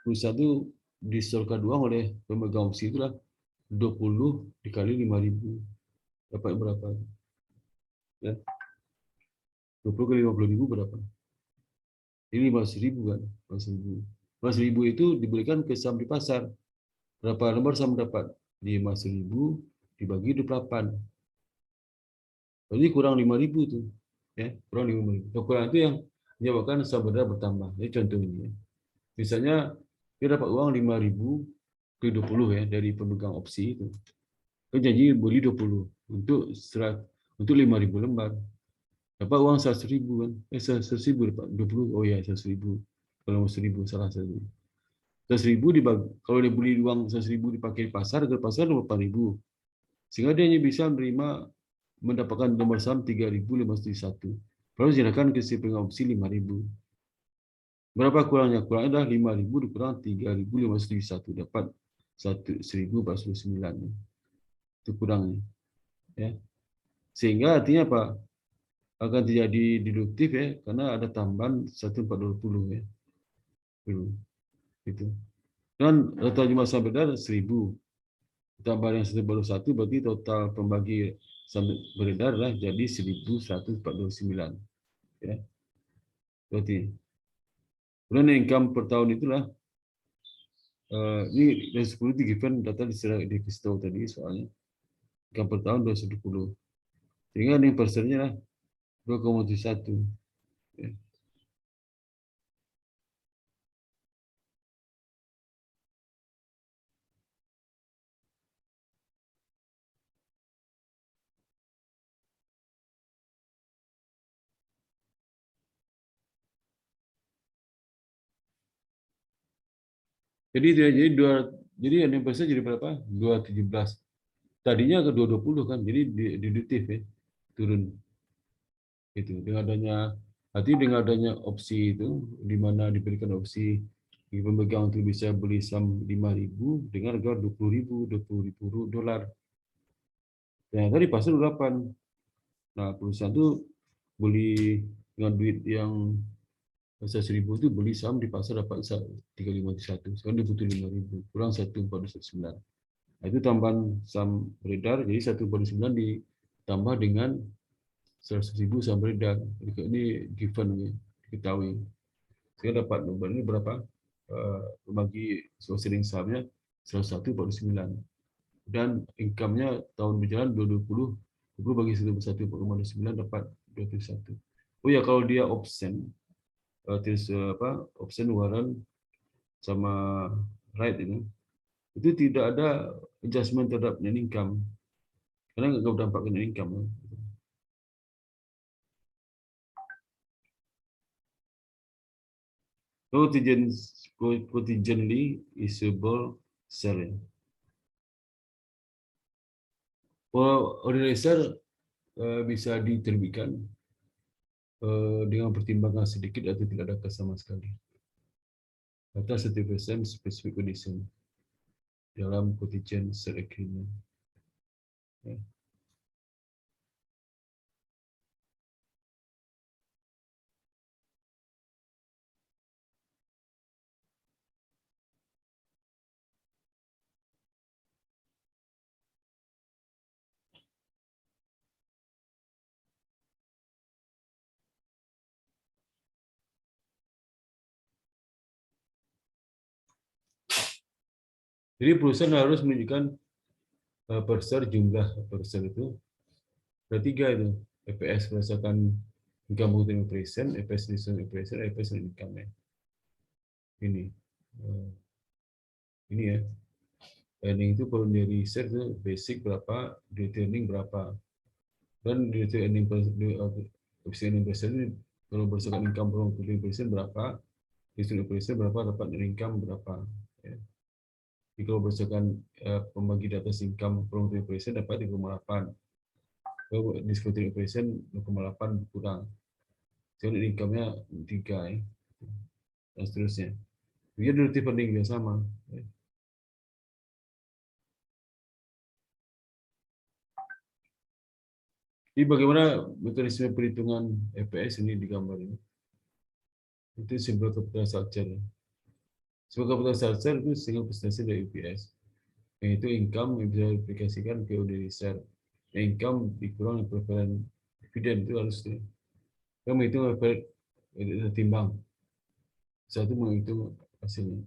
perusahaan itu disetorkan uang oleh pemegang opsi itulah 20 dikali 5.000 dapat berapa? Ya. 20 kali 50.000 berapa? Ini 15.000 kan? 15.000. 15.000 itu diberikan ke saham di pasar. Berapa lembar saham dapat? 15.000 dibagi 28. Jadi kurang 5.000 tuh. Ya, kurang 5.000. Kurang itu yang menyebabkan saham beredar bertambah. Ini contoh ini. Ya. Misalnya dia dapat uang 5.000 ke 20 ya dari pemegang opsi itu. Dia janji beli 20 untuk 5.000 lembar. Dapat uang 100.000 kan? 100.000 dapat 20. Oh ya 100.000. Kalau 100.000 salah 100.000. 100.000 dibagi. Kalau dia beli uang 100.000 dipakai di pasar, ke pasar 28.000. Sehingga dia hanya bisa mendapatkan nomor saham 3.571. Lalu silakan ke si pemegang opsi 5.000. Berapa kurangnya? Kurangnya adalah 5.000 dikurang 3.571 dapat 1.409. Itu kurangnya. Ya. Sehingga artinya apa? Akan terjadi deduktif ya, karena ada tambahan 1.420 ya. Gitu. Dan total jumlah saham beredar 1.000. Tambah yang 141 berarti total pembagi saham beredar lah jadi 1.149. Ya. Berarti. Kemudian income per tahun itulah ini dari 10 di given data di Kristo tadi soalnya. Income per tahun 210. Sehingga ini persennya lah 2,71. Ya. Jadi yang persen jadi berapa? 217. Tadinya ke 220 kan, jadi deduktif ya, turun. Itu dengan adanya opsi itu, di mana diberikan opsi Pemegang itu bisa beli saham 5.000 dengan harga 20.000 dolar. Ternyata di pasar 8. Nah, perusahaan itu beli dengan duit yang pasar 1.000 itu beli saham di pasar dapat 351. Sekarang dia butuh 5.000, kurang 1,419. Nah, itu tambahan saham beredar, jadi 1,9 ditambah dengan 100.000 saham beredar. Jadi ini given, diketahui. Saya dapat ini berapa? Bagi sharing sahamnya 101,9. Dan income-nya tahun berjalan 2020 bagi 1,9 dapat 21. Oh ya, kalau dia option, option warrant sama right ini, itu tidak ada adjustment terhadap net income karena nggak berdampak ke net income. Contingently issuable share. Ordinary share bisa diterbitkan dengan pertimbangan sedikit atau tidak ada sama sekali. Atau 1% specific condition dalam contingent share agreement. Ya. Jadi perusahaan harus menunjukkan per share, jumlah per share itu ada 3 itu. EPS berdasarkan income operation, EPS operation, EPS income. Ini ini ya. Earning itu kalau dari share itu basic berapa, returning berapa. Dan returning persen ini kalau berdasarkan income from operation berapa, return operation berapa, dapat income berapa. Ya. Jadi kalau berdasarkan pembagi data income from operation dapat 3,8. Kalau discounting operation 0,8 kurang. Jadi income-nya 3 ya. Dan seterusnya. Dia relative earning juga sama. Ya. Jadi bagaimana mekanisme perhitungan EPS ini di gambar ini? Itu simple capital structure. Simple capital structure itu single percentage dari EPS. Yang itu income yang bisa diaplikasikan ke ordinary share. Income dikurang preference dividen itu harus kamu itu timbang. Satu menghitung hasilnya.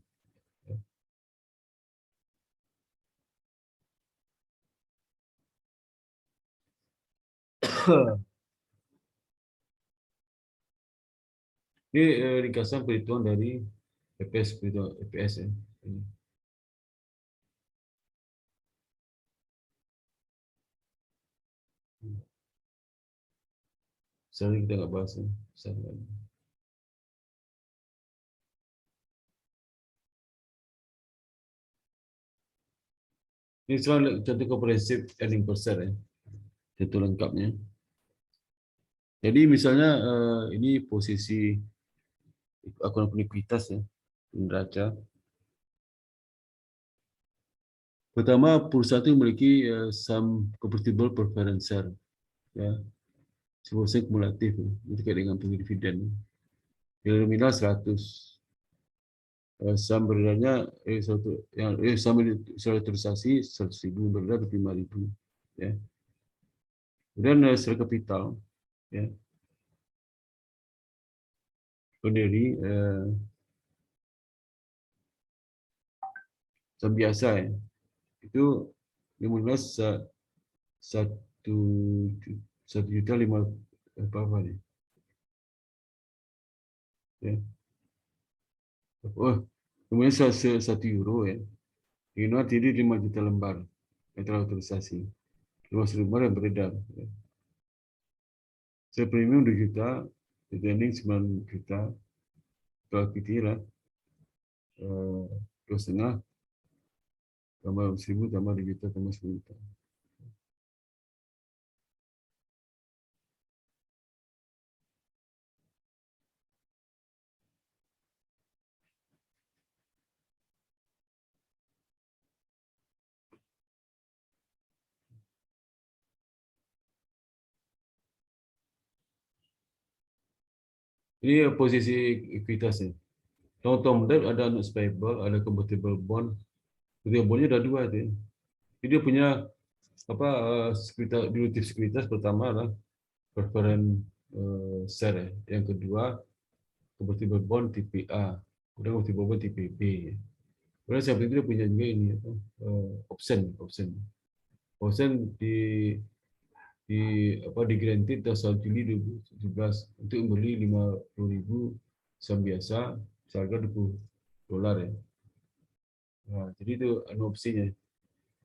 Ini ringkasan perhitungan dari EPS, EPS ya. Ini. Sekarang kita nggak bahas ya. Ini contoh komprehensif earning per share ya. Contoh lengkapnya. Jadi misalnya ini posisi akun likuiditas ya, neraca. Pertama, perusahaan itu memiliki saham convertible preference share, ya, sebuah kumulatif, ya, itu terkait dengan dividen. Nilai nominal 100, saham beredarnya saham transaksi 100.000, beredar 5.000, ya. Kemudian share kapital, ya, berdiri saham biasa ya, itu 1.500.000 apa nih? Ya. Oh, kemudian 1 euro ya. Ini tadi 5 juta lembar yang terautorisasi. 5 lembar yang beredar. Ya. Saya premium 2 juta, retaining 9 juta, kalau equity lah 2,5 tambah 1.000 tambah 2 juta tambah 10 juta. Ini posisi ekuitasnya. Contoh model ada notes payable, ada convertible bond. Convertible bondnya ada dua itu. Jadi dia punya apa sekuritas, derivatif sekuritas pertama adalah preference share. Yang kedua convertible bond tipe A, kemudian convertible bond tipe B. Kemudian seperti itu dia punya juga ini apa, option di apa di granted tanggal 1 Juli 2017 untuk membeli 50.000 saham biasa seharga $20 ya. Nah, jadi itu opsinya.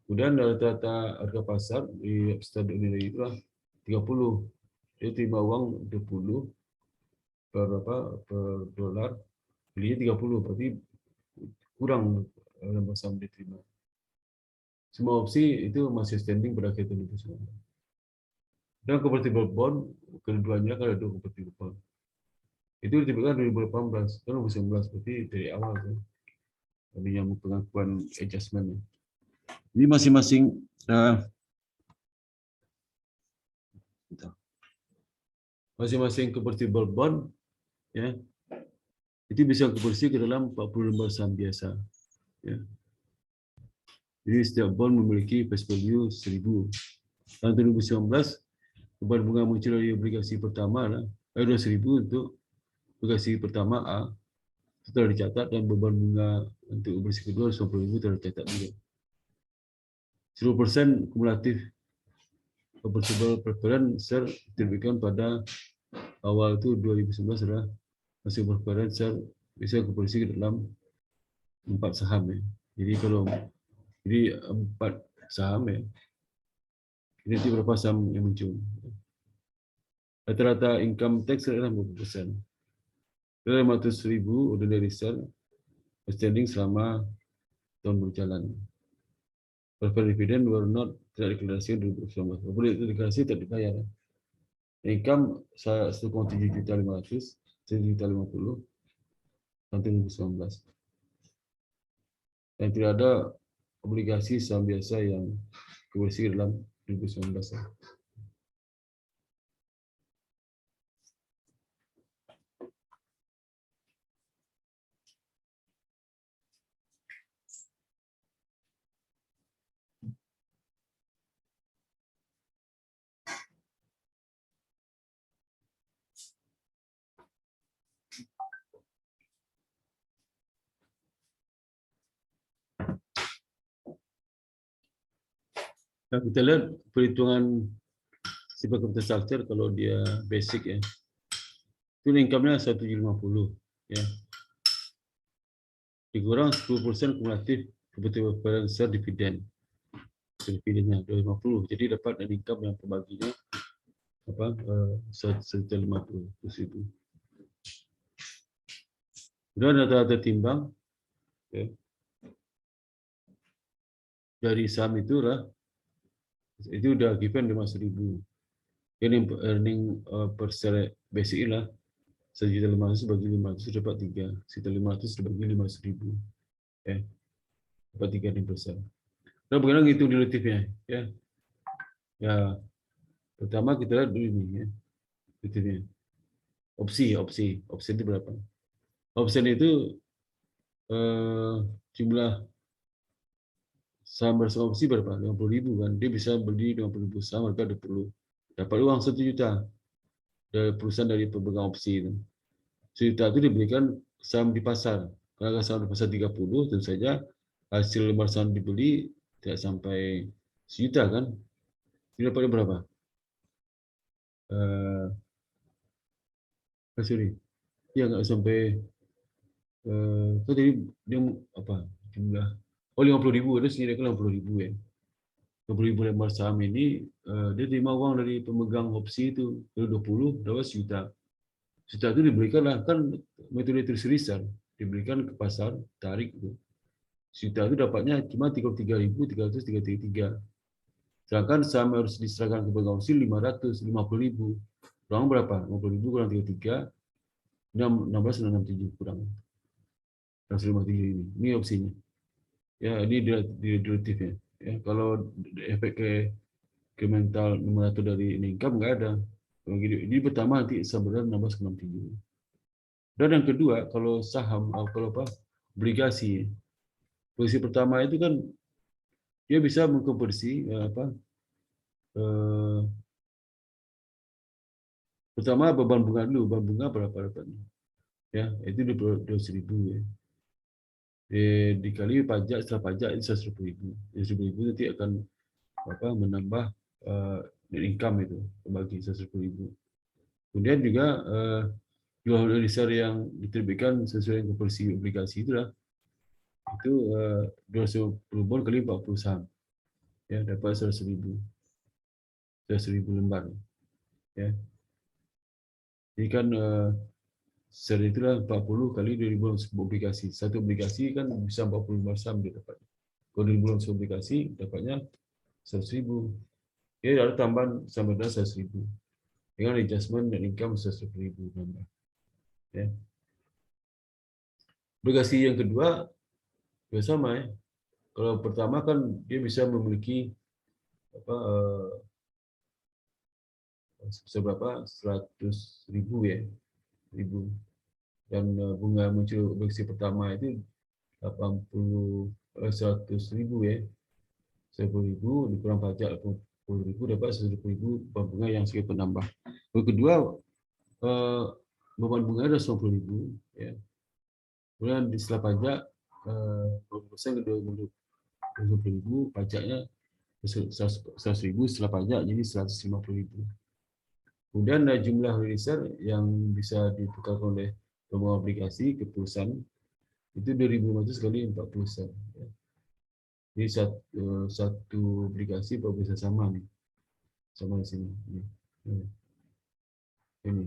Kemudian rata-rata harga pasar di standar nilai itu lah 30. Dia terima uang 20 per dolar, belinya 30, berarti kurang dalam saham diterima. Semua opsi itu masih standing pada akhir tahun 2019. Dan convertible bond keduanya kan ada convertible bond. Itu diterbitkan 2018 kan 2019 berarti dari awal kan. Ada yang pengakuan adjustment. Ini masing-masing convertible bond ya itu bisa konversi ke dalam 40 lembar saham biasa ya. Jadi setiap bond memiliki face value 1.000. Tahun 2019 beban bunga muncul dari obligasi pertama lah 2.000 untuk obligasi pertama A itu telah dicatat dan beban bunga untuk obligasi kedua 50.000 telah dicatat juga. 10% kumulatif convertible preference share diterbitkan pada awal itu 2019 adalah masih preference share bisa konversi ke dalam 4 saham ya. Jadi 4 saham ya. Ini berapa saham yang muncul. Rata-rata income tax adalah 50%. 500.000 ordinary share outstanding selama tahun berjalan. Preferred dividend were not tidak deklarasi 2019. Boleh itu deklarasi tidak dibayar. Income 1,7.500.000, 1.050.000 tahun 2019. Dan tidak ada obligasi saham biasa yang konversi dalam 2019. Nah, kita lihat perhitungan sifat capital structure kalau dia basic ya. Itu income-nya 1.050 ya. Dikurang 10% kumulatif convertible preference share dividend. Dividennya 250. Jadi dapat income yang pembaginya apa 1.050 itu. Kemudian rata-rata timbang ya. Dari saham itu udah given 5.000. Ini earning per share basic lah 1.500.000 bagi 500 dapat 3. 1.500 dibagi 5.000 ya. Dapat 3%. Nah, bagaimana ngitung dilutifnya ya? Ya, pertama kita lihat dulu ini ya. Dilutifnya. Opsi itu berapa? Opsi itu jumlah saham bersama opsi berapa? 50.000 kan. Dia bisa beli 50.000 saham, mereka dapat uang 1 juta dari perusahaan dari pemegang opsi itu. 1 juta itu diberikan saham di pasar. Kalau saham di pasar 30, tentu saja hasil lembar saham dibeli tidak sampai 1 juta kan. Ini dapatnya berapa? Sorry. Ya nggak sampai tadi dia apa jumlah 50.000 ada sediakan 50.000 ya. 50.000 lembar saham ini dia terima uang dari pemegang opsi itu dari 20 dapat 1 juta. 1 juta itu diberikan lah kan metode terserisar diberikan ke pasar tarik itu. 1 juta itu dapatnya cuma 33.333. Sedangkan saham harus diserahkan ke pemegang opsi 550.000. Kurang berapa? 50.000 kurang 33 16,67 kurang. 153 ini. Ini opsinya. Ya, ini derivatifnya. Ya, kalau efek ke mental numerator dari income nggak ada. Ini pertama nanti sebenarnya 16,67. Dan yang kedua, kalau saham, kalau apa, obligasi. Posisi pertama itu kan dia bisa mengkonversi pertama beban bunga dulu, beban bunga berapa dapatnya? Ya, itu 200.000 ya. Dikali pajak, setelah pajak itu 100.000. 100.000 nanti akan menambah net income itu bagi 100.000. Kemudian juga jual realisar yang diterbitkan sesuai dengan konversi obligasi itulah itu 210 bon kali 40 saham, ya dapat 100.000 lembar, ya. Jadi kan secara itulah 40 kali 2.000 obligasi. Satu obligasi kan bisa 40 lembar saham dia dapat. Kalau 2.000 obligasi dapatnya 100.000. Ya ada tambahan sama dengan 100.000. Dengan adjustment dan income 100.000 nambah. Ya. Obligasi yang kedua juga sama ya. Kalau pertama kan dia bisa memiliki seberapa 100.000 ya, ribu. Dan bunga muncul obligasi pertama itu 100.000 ya, 10.000 dikurang pajak 10.000 dapat 100.000 bunga yang sedikit penambah. Yang kedua beban bunga ada 90.000 ya. Kemudian setelah pajak 20% ke 20.000 pajaknya 100.000 setelah pajak jadi 150.000. Kemudian jumlah realizer yang bisa ditukarkan oleh pemegang obligasi ke perusahaan itu 2.500 kali 40 sen. Jadi satu obligasi bisa sama nih, sama di sini. Ini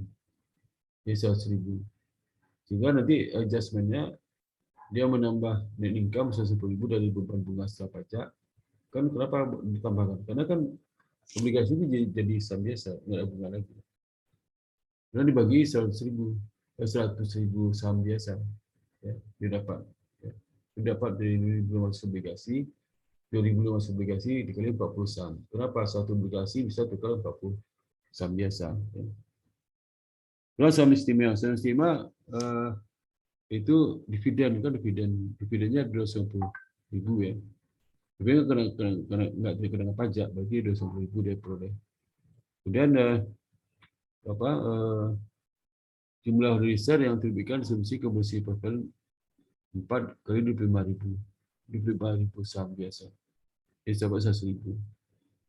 100.000. Sehingga nanti adjustmentnya dia menambah net income 110.000 dari beban bunga setelah pajak. Kan kenapa ditambahkan? Karena kan obligasi itu jadi saham biasa, nggak ada bunga lagi. Karena dibagi 100.000 saham biasa, ya, dia dapat. Ya. Dia dapat dari 2.500 obligasi, 2.500 obligasi dikali 40 saham. Kenapa? Satu obligasi bisa tukar 40 saham biasa. Ya. Kalau saham istimewa, itu dividen kan dividennya 210.000 ya. Tapi karena nggak dikenakan pajak, berarti 210.000 dia peroleh. Kemudian jumlah realizer yang terbitkan asumsi konversi portfolio 4 kali 25.000 saham biasa. Jadi dapat 100.000.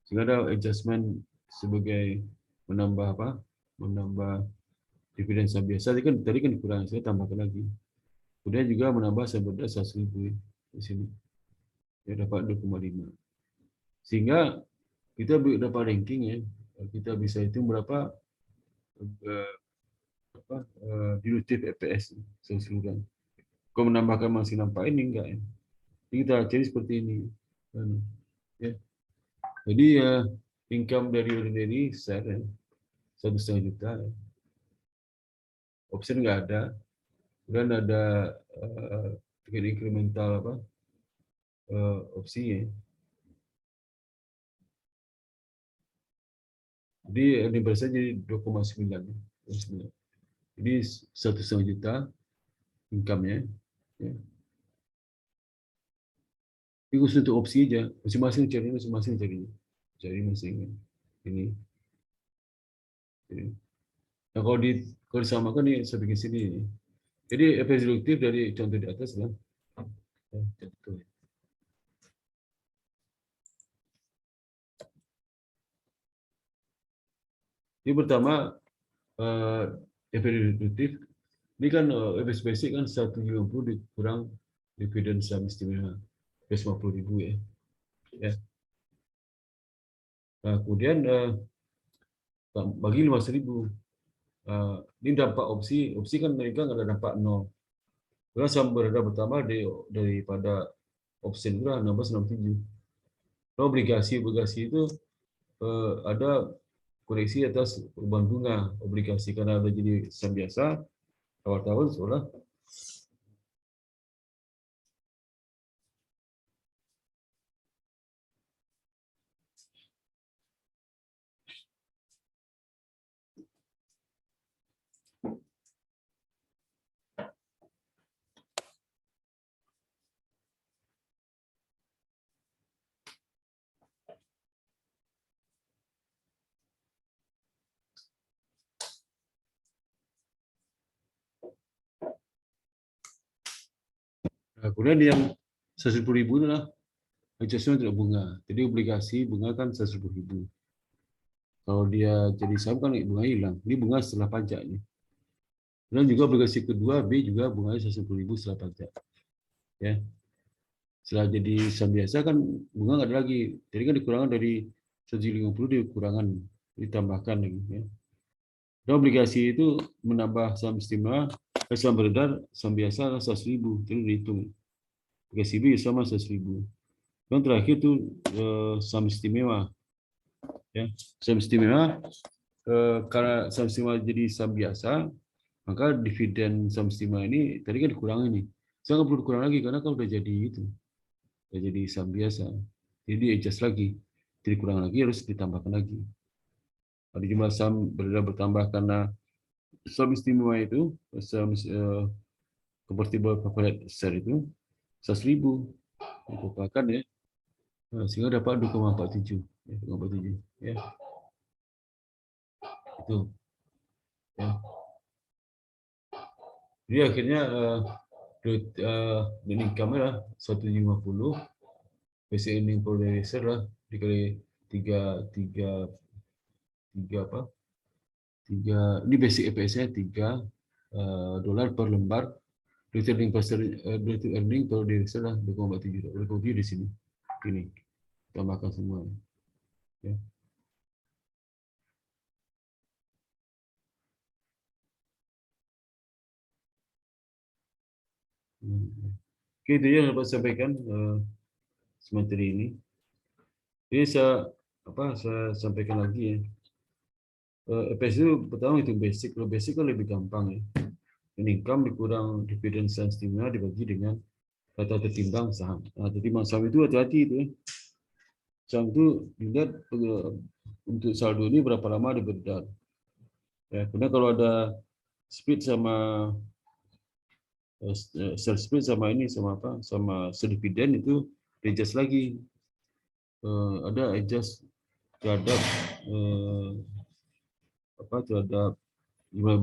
Sehingga ada adjustment sebagai menambah dividen saham biasa. Tadi kan kurang, saya tambahkan lagi. Kemudian juga menambah sampai 100.000 di sini. Ya dapat 2,5. Sehingga kita dapat ranking ya. Kita bisa hitung berapa dilutif EPS sesudah. Kalau menambahkan masih nampak ini enggak ya. Jadi kita cari seperti ini. Ya. Jadi income dari ordinary share ya, 1,5 juta. Ya. Option nggak ada. Dan ada incremental opsi ya. Jadi universal jadi 2,9. Jadi 1,5 juta income-nya. Ya. Ini khusus untuk opsi aja. Masing-masing cari ini. Nah kalau disamakan nih saya bikin sini. Jadi efek deduktif dari contoh di atas lah. Contoh. Ini pertama efek deduktif. Ini kan efek basic kan 150 dikurang dividen saham istimewa 50.000 ya. Ya. Nah, kemudian bagi 5.000. Ini dampak opsi kan mereka nggak ada dampak 0. Karena saham berada pertama daripada option itu 1667. Kalau obligasi itu ada koreksi atas perubahan bunga obligasi karena ada jadi saham biasa awal tahun seolah Kemudian yang 110.000 adalah adjustment untuk bunga. Jadi obligasi bunga kan 110.000. Kalau dia jadi saham kan bunga hilang. Ini bunga setelah pajak nih. Dan juga obligasi kedua B juga bunganya 110.000 setelah pajak. Ya. Setelah jadi saham biasa kan bunga nggak ada lagi. Jadi kan dikurangan dari 150 dikurangan, ditambahkan lagi. Ya. Dan obligasi itu menambah saham istimewa, saham beredar, saham biasa 100.000. Jadi dihitung. Obligasi B sama 100.000. Dan terakhir itu saham istimewa. Ya. Saham istimewa, karena saham istimewa jadi saham biasa, maka dividen saham istimewa ini tadi kan dikurangi nih. Saya nggak perlu dikurang lagi karena kan udah jadi itu, udah jadi saham biasa. Jadi adjust lagi, jadi kurang lagi harus ditambahkan lagi. Ada jumlah saham bertambah karena saham istimewa itu, saham convertible preferred share itu 100.000 dikumpulkan ya, sehingga dapat 2,47 ya, 2,47 ya. Itu ya. Jadi akhirnya net income lah 150, basic earning per share lah dikali 3 apa? 3 ini basic EPS-nya 3 dolar per lembar. Relative earning per share lah 2,7. 2,7 di sini. Ini tambahkan semua. Ya. Oke, itu yang dapat sampaikan semateri ini. Jadi saya sampaikan lagi ya. EPS itu pertama itu basic. Kalau basic kan lebih gampang ya. Income dikurang dividen saham istimewa dibagi dengan rata-rata timbang saham. Nah, timbang saham itu hati-hati itu ya. Saham itu dilihat untuk saldo ini berapa lama dia beredar. Ya, karena kalau ada split sama share split sama ini sama apa? Sama dividen itu adjust lagi. Ada adjust terhadap terhadap jumlah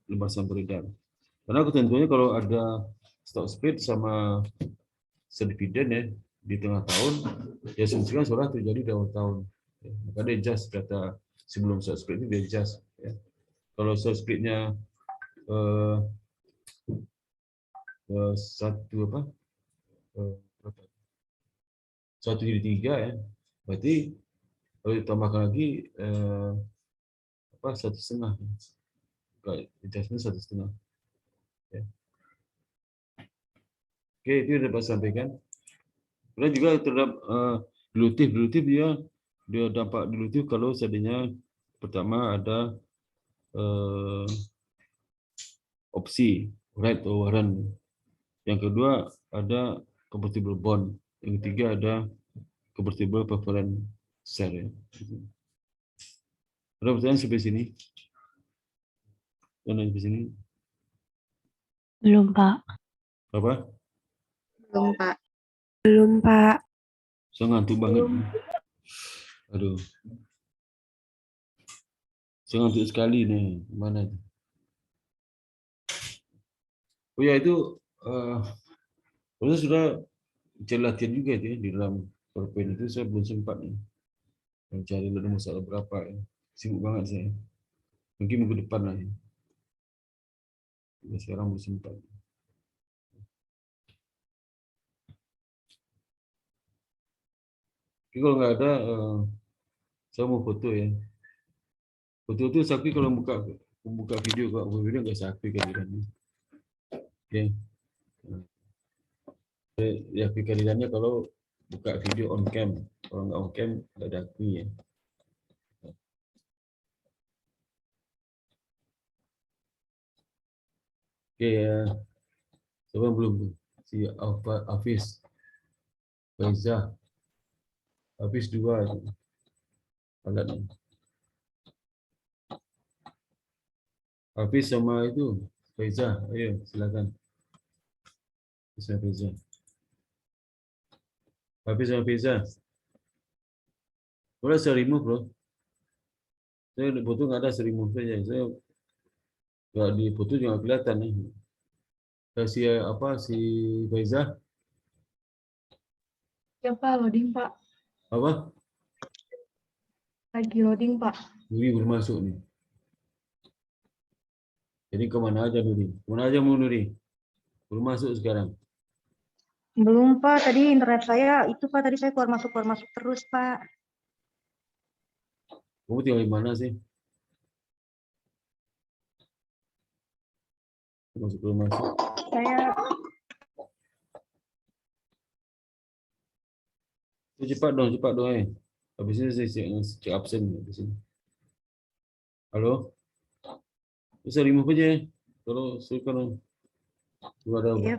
lembar saham beredar. Karena ketentuannya kalau ada stock split sama dividen ya di tengah tahun, ya asumsikan sudah terjadi di awal tahun. Ya, maka dia adjust data sebelum stock split itu dia adjust. Ya. Kalau stock splitnya satu jadi 3 ya, berarti kalau ditambahkan lagi 1,5. Adjustment 1,5. Ya. Oke, itu yang dapat sampaikan. Kemudian juga terhadap dilutif dia dampak dilutif kalau seandainya pertama ada opsi right or warrant. Yang kedua ada convertible bond. Yang ketiga ada convertible preferred share. Ada pertanyaan sampai sini? Sampai sini? Belum, Pak. Apa? Belum, Pak. Belum, Pak. Saya ngantuk banget. Aduh. Saya ngantuk sekali nih. Mana itu? Oh ya itu saya sudah cari latihan juga itu ya, di dalam PowerPoint itu saya belum sempat nih. Mencari dulu masalah berapa ya. Sibuk banget saya. Mungkin minggu depan lah ya. Sekarang belum sempat. Tapi kalau nggak ada, saya mau foto ya. Foto itu Sakti kalau buka video, kalau video nggak Sakti kan. Oke. Ya kehadirannya kalau buka video on cam, kalau nggak on cam nggak ada akui ya. Oke ya, siapa belum si Hafiz, Faiza, Hafiz 2 alatnya. Hafiz sama itu Faiza, ayo silakan. Faiza. Hafiz sama Faiza. Boleh saya remove bro. Saya di foto nggak ada, saya remove saja. Saya nggak di foto juga kelihatan nih. Si apa si Faiza? Ya Pak, loading Pak. Apa? Lagi loading Pak. Nuri belum masuk nih. Jadi kemana aja Nuri? Kemana aja mau Nuri? Belum masuk sekarang. Belum Pak, tadi internet saya itu Pak, tadi saya keluar masuk terus Pak. Kamu tinggal di mana sih? Masuk belum masuk. Saya Cepat dong Habis ini saya cek absen di sini. Halo? Bisa remove aja ya. Kalau ada Iya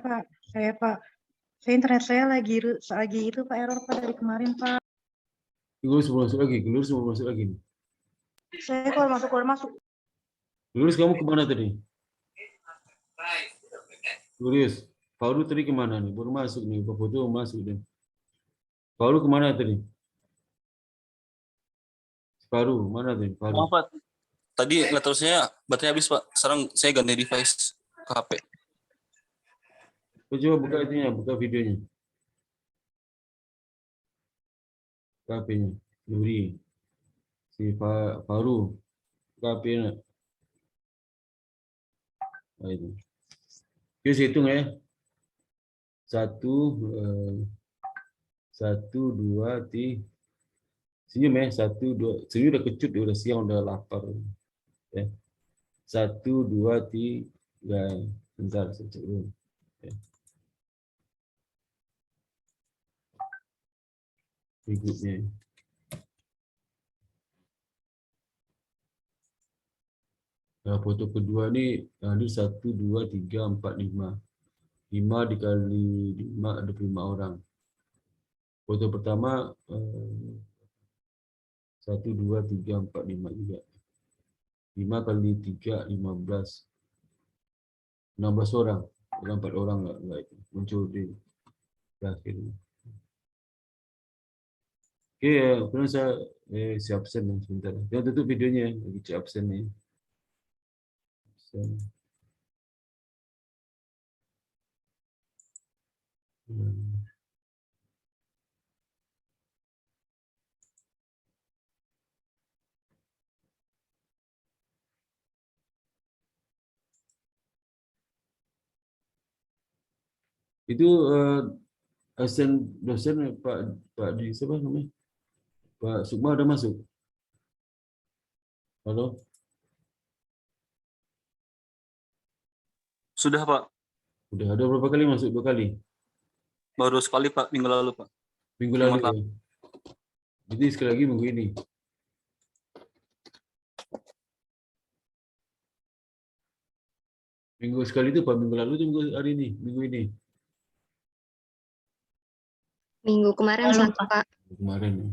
Pak, saya internet saya lagi itu Pak, error Pak dari kemarin Pak. Keluar sebelum masuk lagi. Saya keluar masuk. Lulus kamu kemana tadi? Lulus. Paulu tadi kemana nih? Baru masuk nih. Foto masuk deh. Paulu kemana tadi? Paulu mana tadi? Paulu. Maaf Pak, tadi laptop saya baterai habis Pak. Sekarang saya ganti device ke HP. Coba buka itunya, buka videonya. Buka HP-nya. Nuri. Si Paulu. Buka HP-nya. Nah, itu. Kita hitung ya. 1, 2, 3. Senyum ya. 1, 2. Senyum udah kecut, udah siang, udah lapar. Ya. 1, 2, 3. Bentar, saya cek dulu. Ya. Berikutnya. Nah, foto kedua ini 1, 2, 3, 4, 5. 5 dikali 5 ada 5 orang. Foto pertama 1, 2, 3, 4, 5 juga. 5 kali 3, 15. 16 orang. Ada 4 orang enggak itu. Muncul di akhir. Oke, kemudian saya siap absen sebentar. Jangan tutup videonya, lagi cek absen nih. Absen. Itu dosen Pak di siapa namanya? Pak Sukma udah masuk? Halo? Sudah Pak, Udah ada berapa kali masuk? 2 kali? baru sekali Pak, minggu lalu Pak. Minggu Terima lalu ya? Jadi sekali lagi minggu ini. Minggu sekali itu Pak, minggu lalu itu minggu hari ini, minggu ini. Minggu kemarin satu Pak. Kemarin. Ya.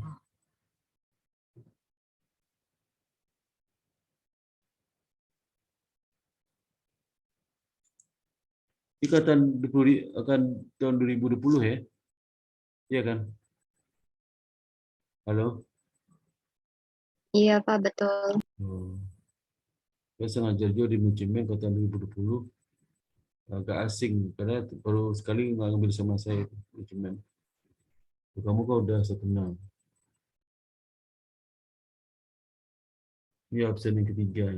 Ikatan akan tahun 2020 ya? Iya kan? Halo? Iya Pak, betul. Oh. Saya sengaja juga di Mucimen kata 2020 agak asing karena baru sekali ngambil sama saya Mucimen. Kamu kok udah saya kenal. Ini absen yang ketiga.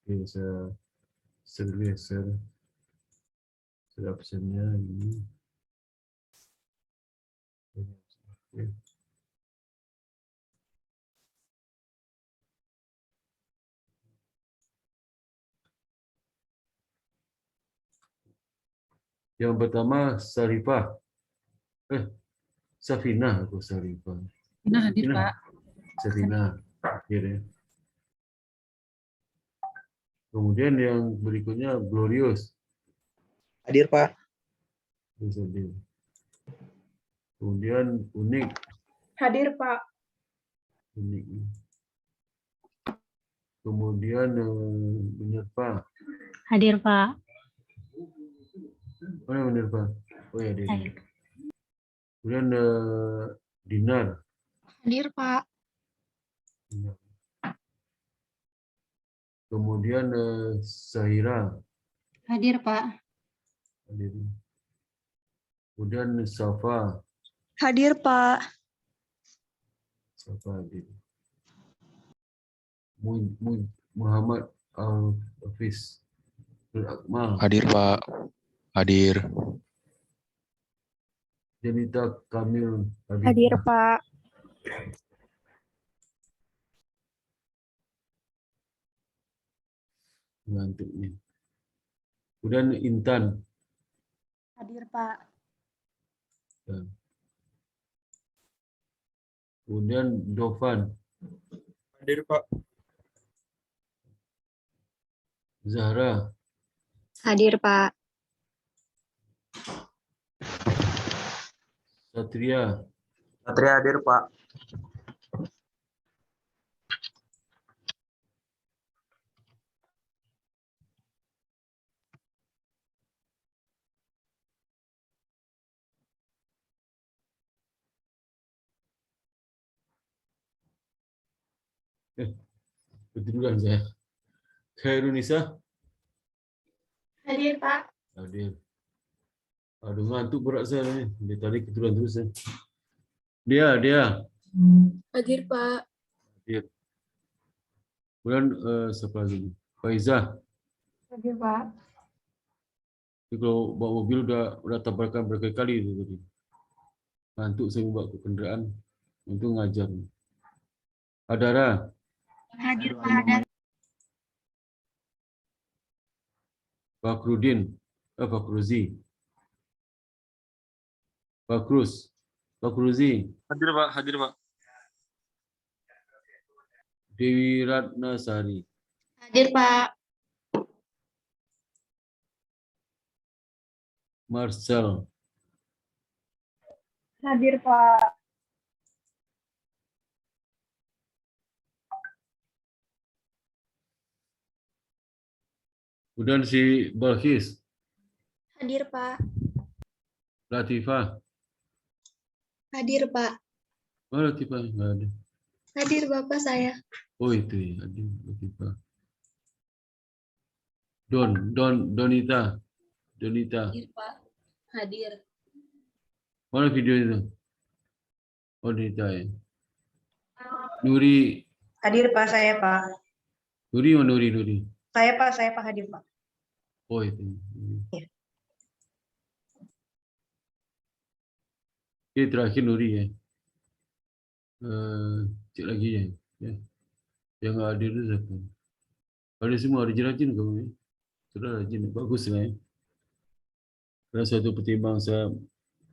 Oke, saya share absennya ini. Oke. Yang pertama Sarifah. Safina atau Sarifah. Nah, hadir Pak. Safina. Akhirnya. Kemudian yang berikutnya Glorious. Hadir Pak. Kemudian Unik. Hadir Pak. Unik. Kemudian Menyerpa. Hadir Pak. Mana Menyerpa? Oh ya, dia. Kemudian Dinar. Hadir Pak. Kemudian Zahira. Hadir, Pak. Hadir. Kemudian Safa. Hadir, Pak. Safa hadir. Muhammad Al-Hafiz. Akmal. Hadir, Pak. Hadir. Janita Kamil. Hadir, Pak. Ngantuk nih. Kemudian Intan. Hadir, Pak. Kemudian Dofan. Hadir, Pak. Zahra. Hadir, Pak. Satria. Satria hadir, Pak. Ketiduran saya. Khairunisa. Hadir, Pak. Hadir. Aduh, ngantuk berat saya ni. Dia tadi ketiduran terus. Dia. Hadir, Pak. Hadir. Kemudian siapa lagi? Faizah. Hadir, Pak. Dia kalau bawa mobil udah tabrakan berkali-kali tu tadi. Ngantuk saya bawa ke kenderaan untuk ngajar. Adara. Hadir, Pak. Fakrudin. Fakruzi. Fakruzi. Hadir, Pak. Hadir, Pak. Dewi Ratnasari. Hadir, Pak. Marcel. Hadir, Pak. Kemudian si Balkis. Hadir, Pak. Latifah. Hadir, Pak. Mana Latifah? Nggak ada. Hadir, Bapak saya. Oh itu ya, ada Latifah. Donita. Hadir, Pak. Hadir. Mana video itu? Oh Donita ya. Nuri. Hadir, Pak. Saya, Pak. Nuri mana Nuri? Saya, Pak. Hadir, Pak. Oh itu. Iya. Oke, terakhir Nuri ya. Cek lagi ya. Yang nggak hadir itu siapa? Ada semua rajin-rajin kamu ya. Sudah rajin, bagus lah ya. Karena suatu pertimbang saya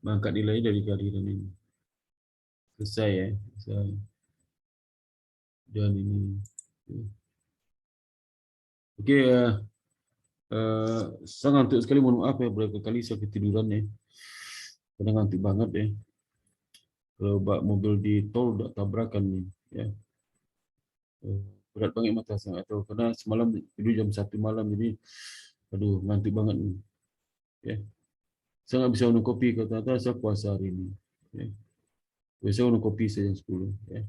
mengangkat nilai dari kehadiran ini. Selesai ya. Selesai. Dan ini. Okey, saya ngantuk sekali, mohon maaf ya, beberapa kali saya ketiduran ya. Kadang ngantuk banget ya. Kalau bak mobil di tol udah tabrakan nih ya. Berat banget mata saya, atau karena semalam tidur jam 1 malam, jadi aduh ngantuk banget nih. Ya. Saya nggak bisa minum kopi, kata-kata saya puasa hari ini. Ya. Biasa minum kopi saya jam 10. Ya.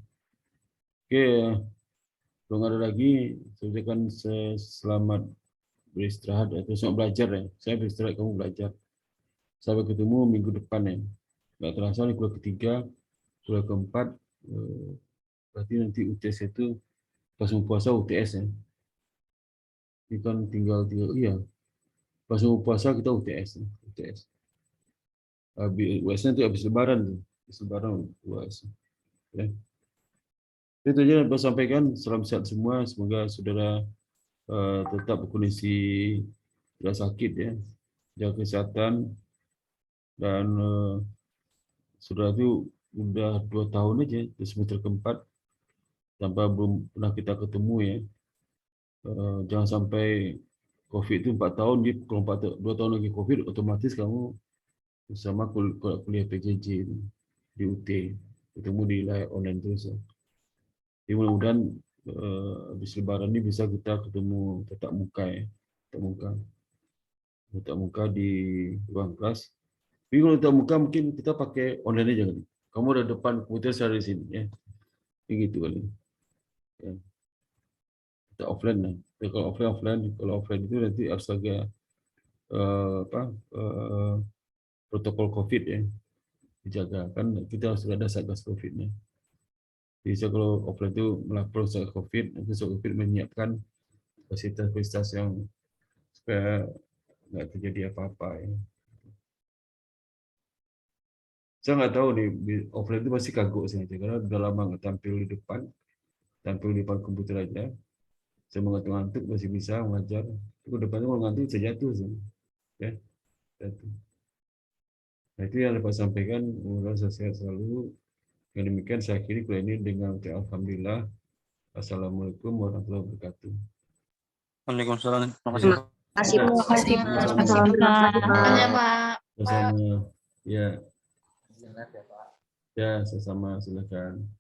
Oke, kalau nggak ada lagi, saya ucapkan selamat beristirahat atau selamat belajar ya. Saya beristirahat, kamu belajar. Sampai ketemu minggu depan ya. Nggak terasa nih kuliah ketiga, kuliah keempat. Berarti nanti UTS itu pas mau puasa UTS ya. Ini kan tinggal iya. Pas mau puasa kita UTS ya. UTS. UTS-nya itu habis lebaran tuh. Habis lebaran UTS. Ya. Itu aja yang saya sampaikan. Salam sehat semua. Semoga saudara tetap berkondisi tidak sakit ya. Jaga kesehatan. Dan saudara itu udah 2 tahun aja di semester keempat tanpa belum pernah kita ketemu ya. Jangan sampai COVID itu 4 tahun, jadi kalau 2 tahun lagi COVID, otomatis kamu sama kuliah PJJ di UT, ketemu di layar online terus ya. Jadi mudah-mudahan habis lebaran ini bisa kita ketemu tatap muka ya, tatap muka di ruang kelas. Tapi kalau tatap muka mungkin kita pakai online aja kan. Kamu ada depan komputer, saya di sini ya. Begitu kali. Ya. offline lah. Tapi kalau offline itu nanti harus agak protokol COVID ya dijaga, kan kita harus ada satgas COVID-nya. Jadi kalau offline itu melapor soal COVID, nanti soal COVID menyiapkan fasilitas yang supaya nggak terjadi apa-apa ya. Saya nggak tahu nih offline itu masih kagok saja karena udah lama nggak tampil di depan komputer aja. Saya ngantuk masih bisa mengajar. Itu depannya kalau ngantuk bisa jatuh sih. Ya, jatuh. Nah itu yang dapat sampaikan. Semoga saya sehat selalu. Yang demikian saya akhiri kuliah ini dengan alhamdulillah. Assalamualaikum warahmatullahi wabarakatuh. Waalaikumsalam. Terima kasih. Terima kasih, Pak. Pak. Sama-sama. Ya. Ya, sama-sama. Silakan.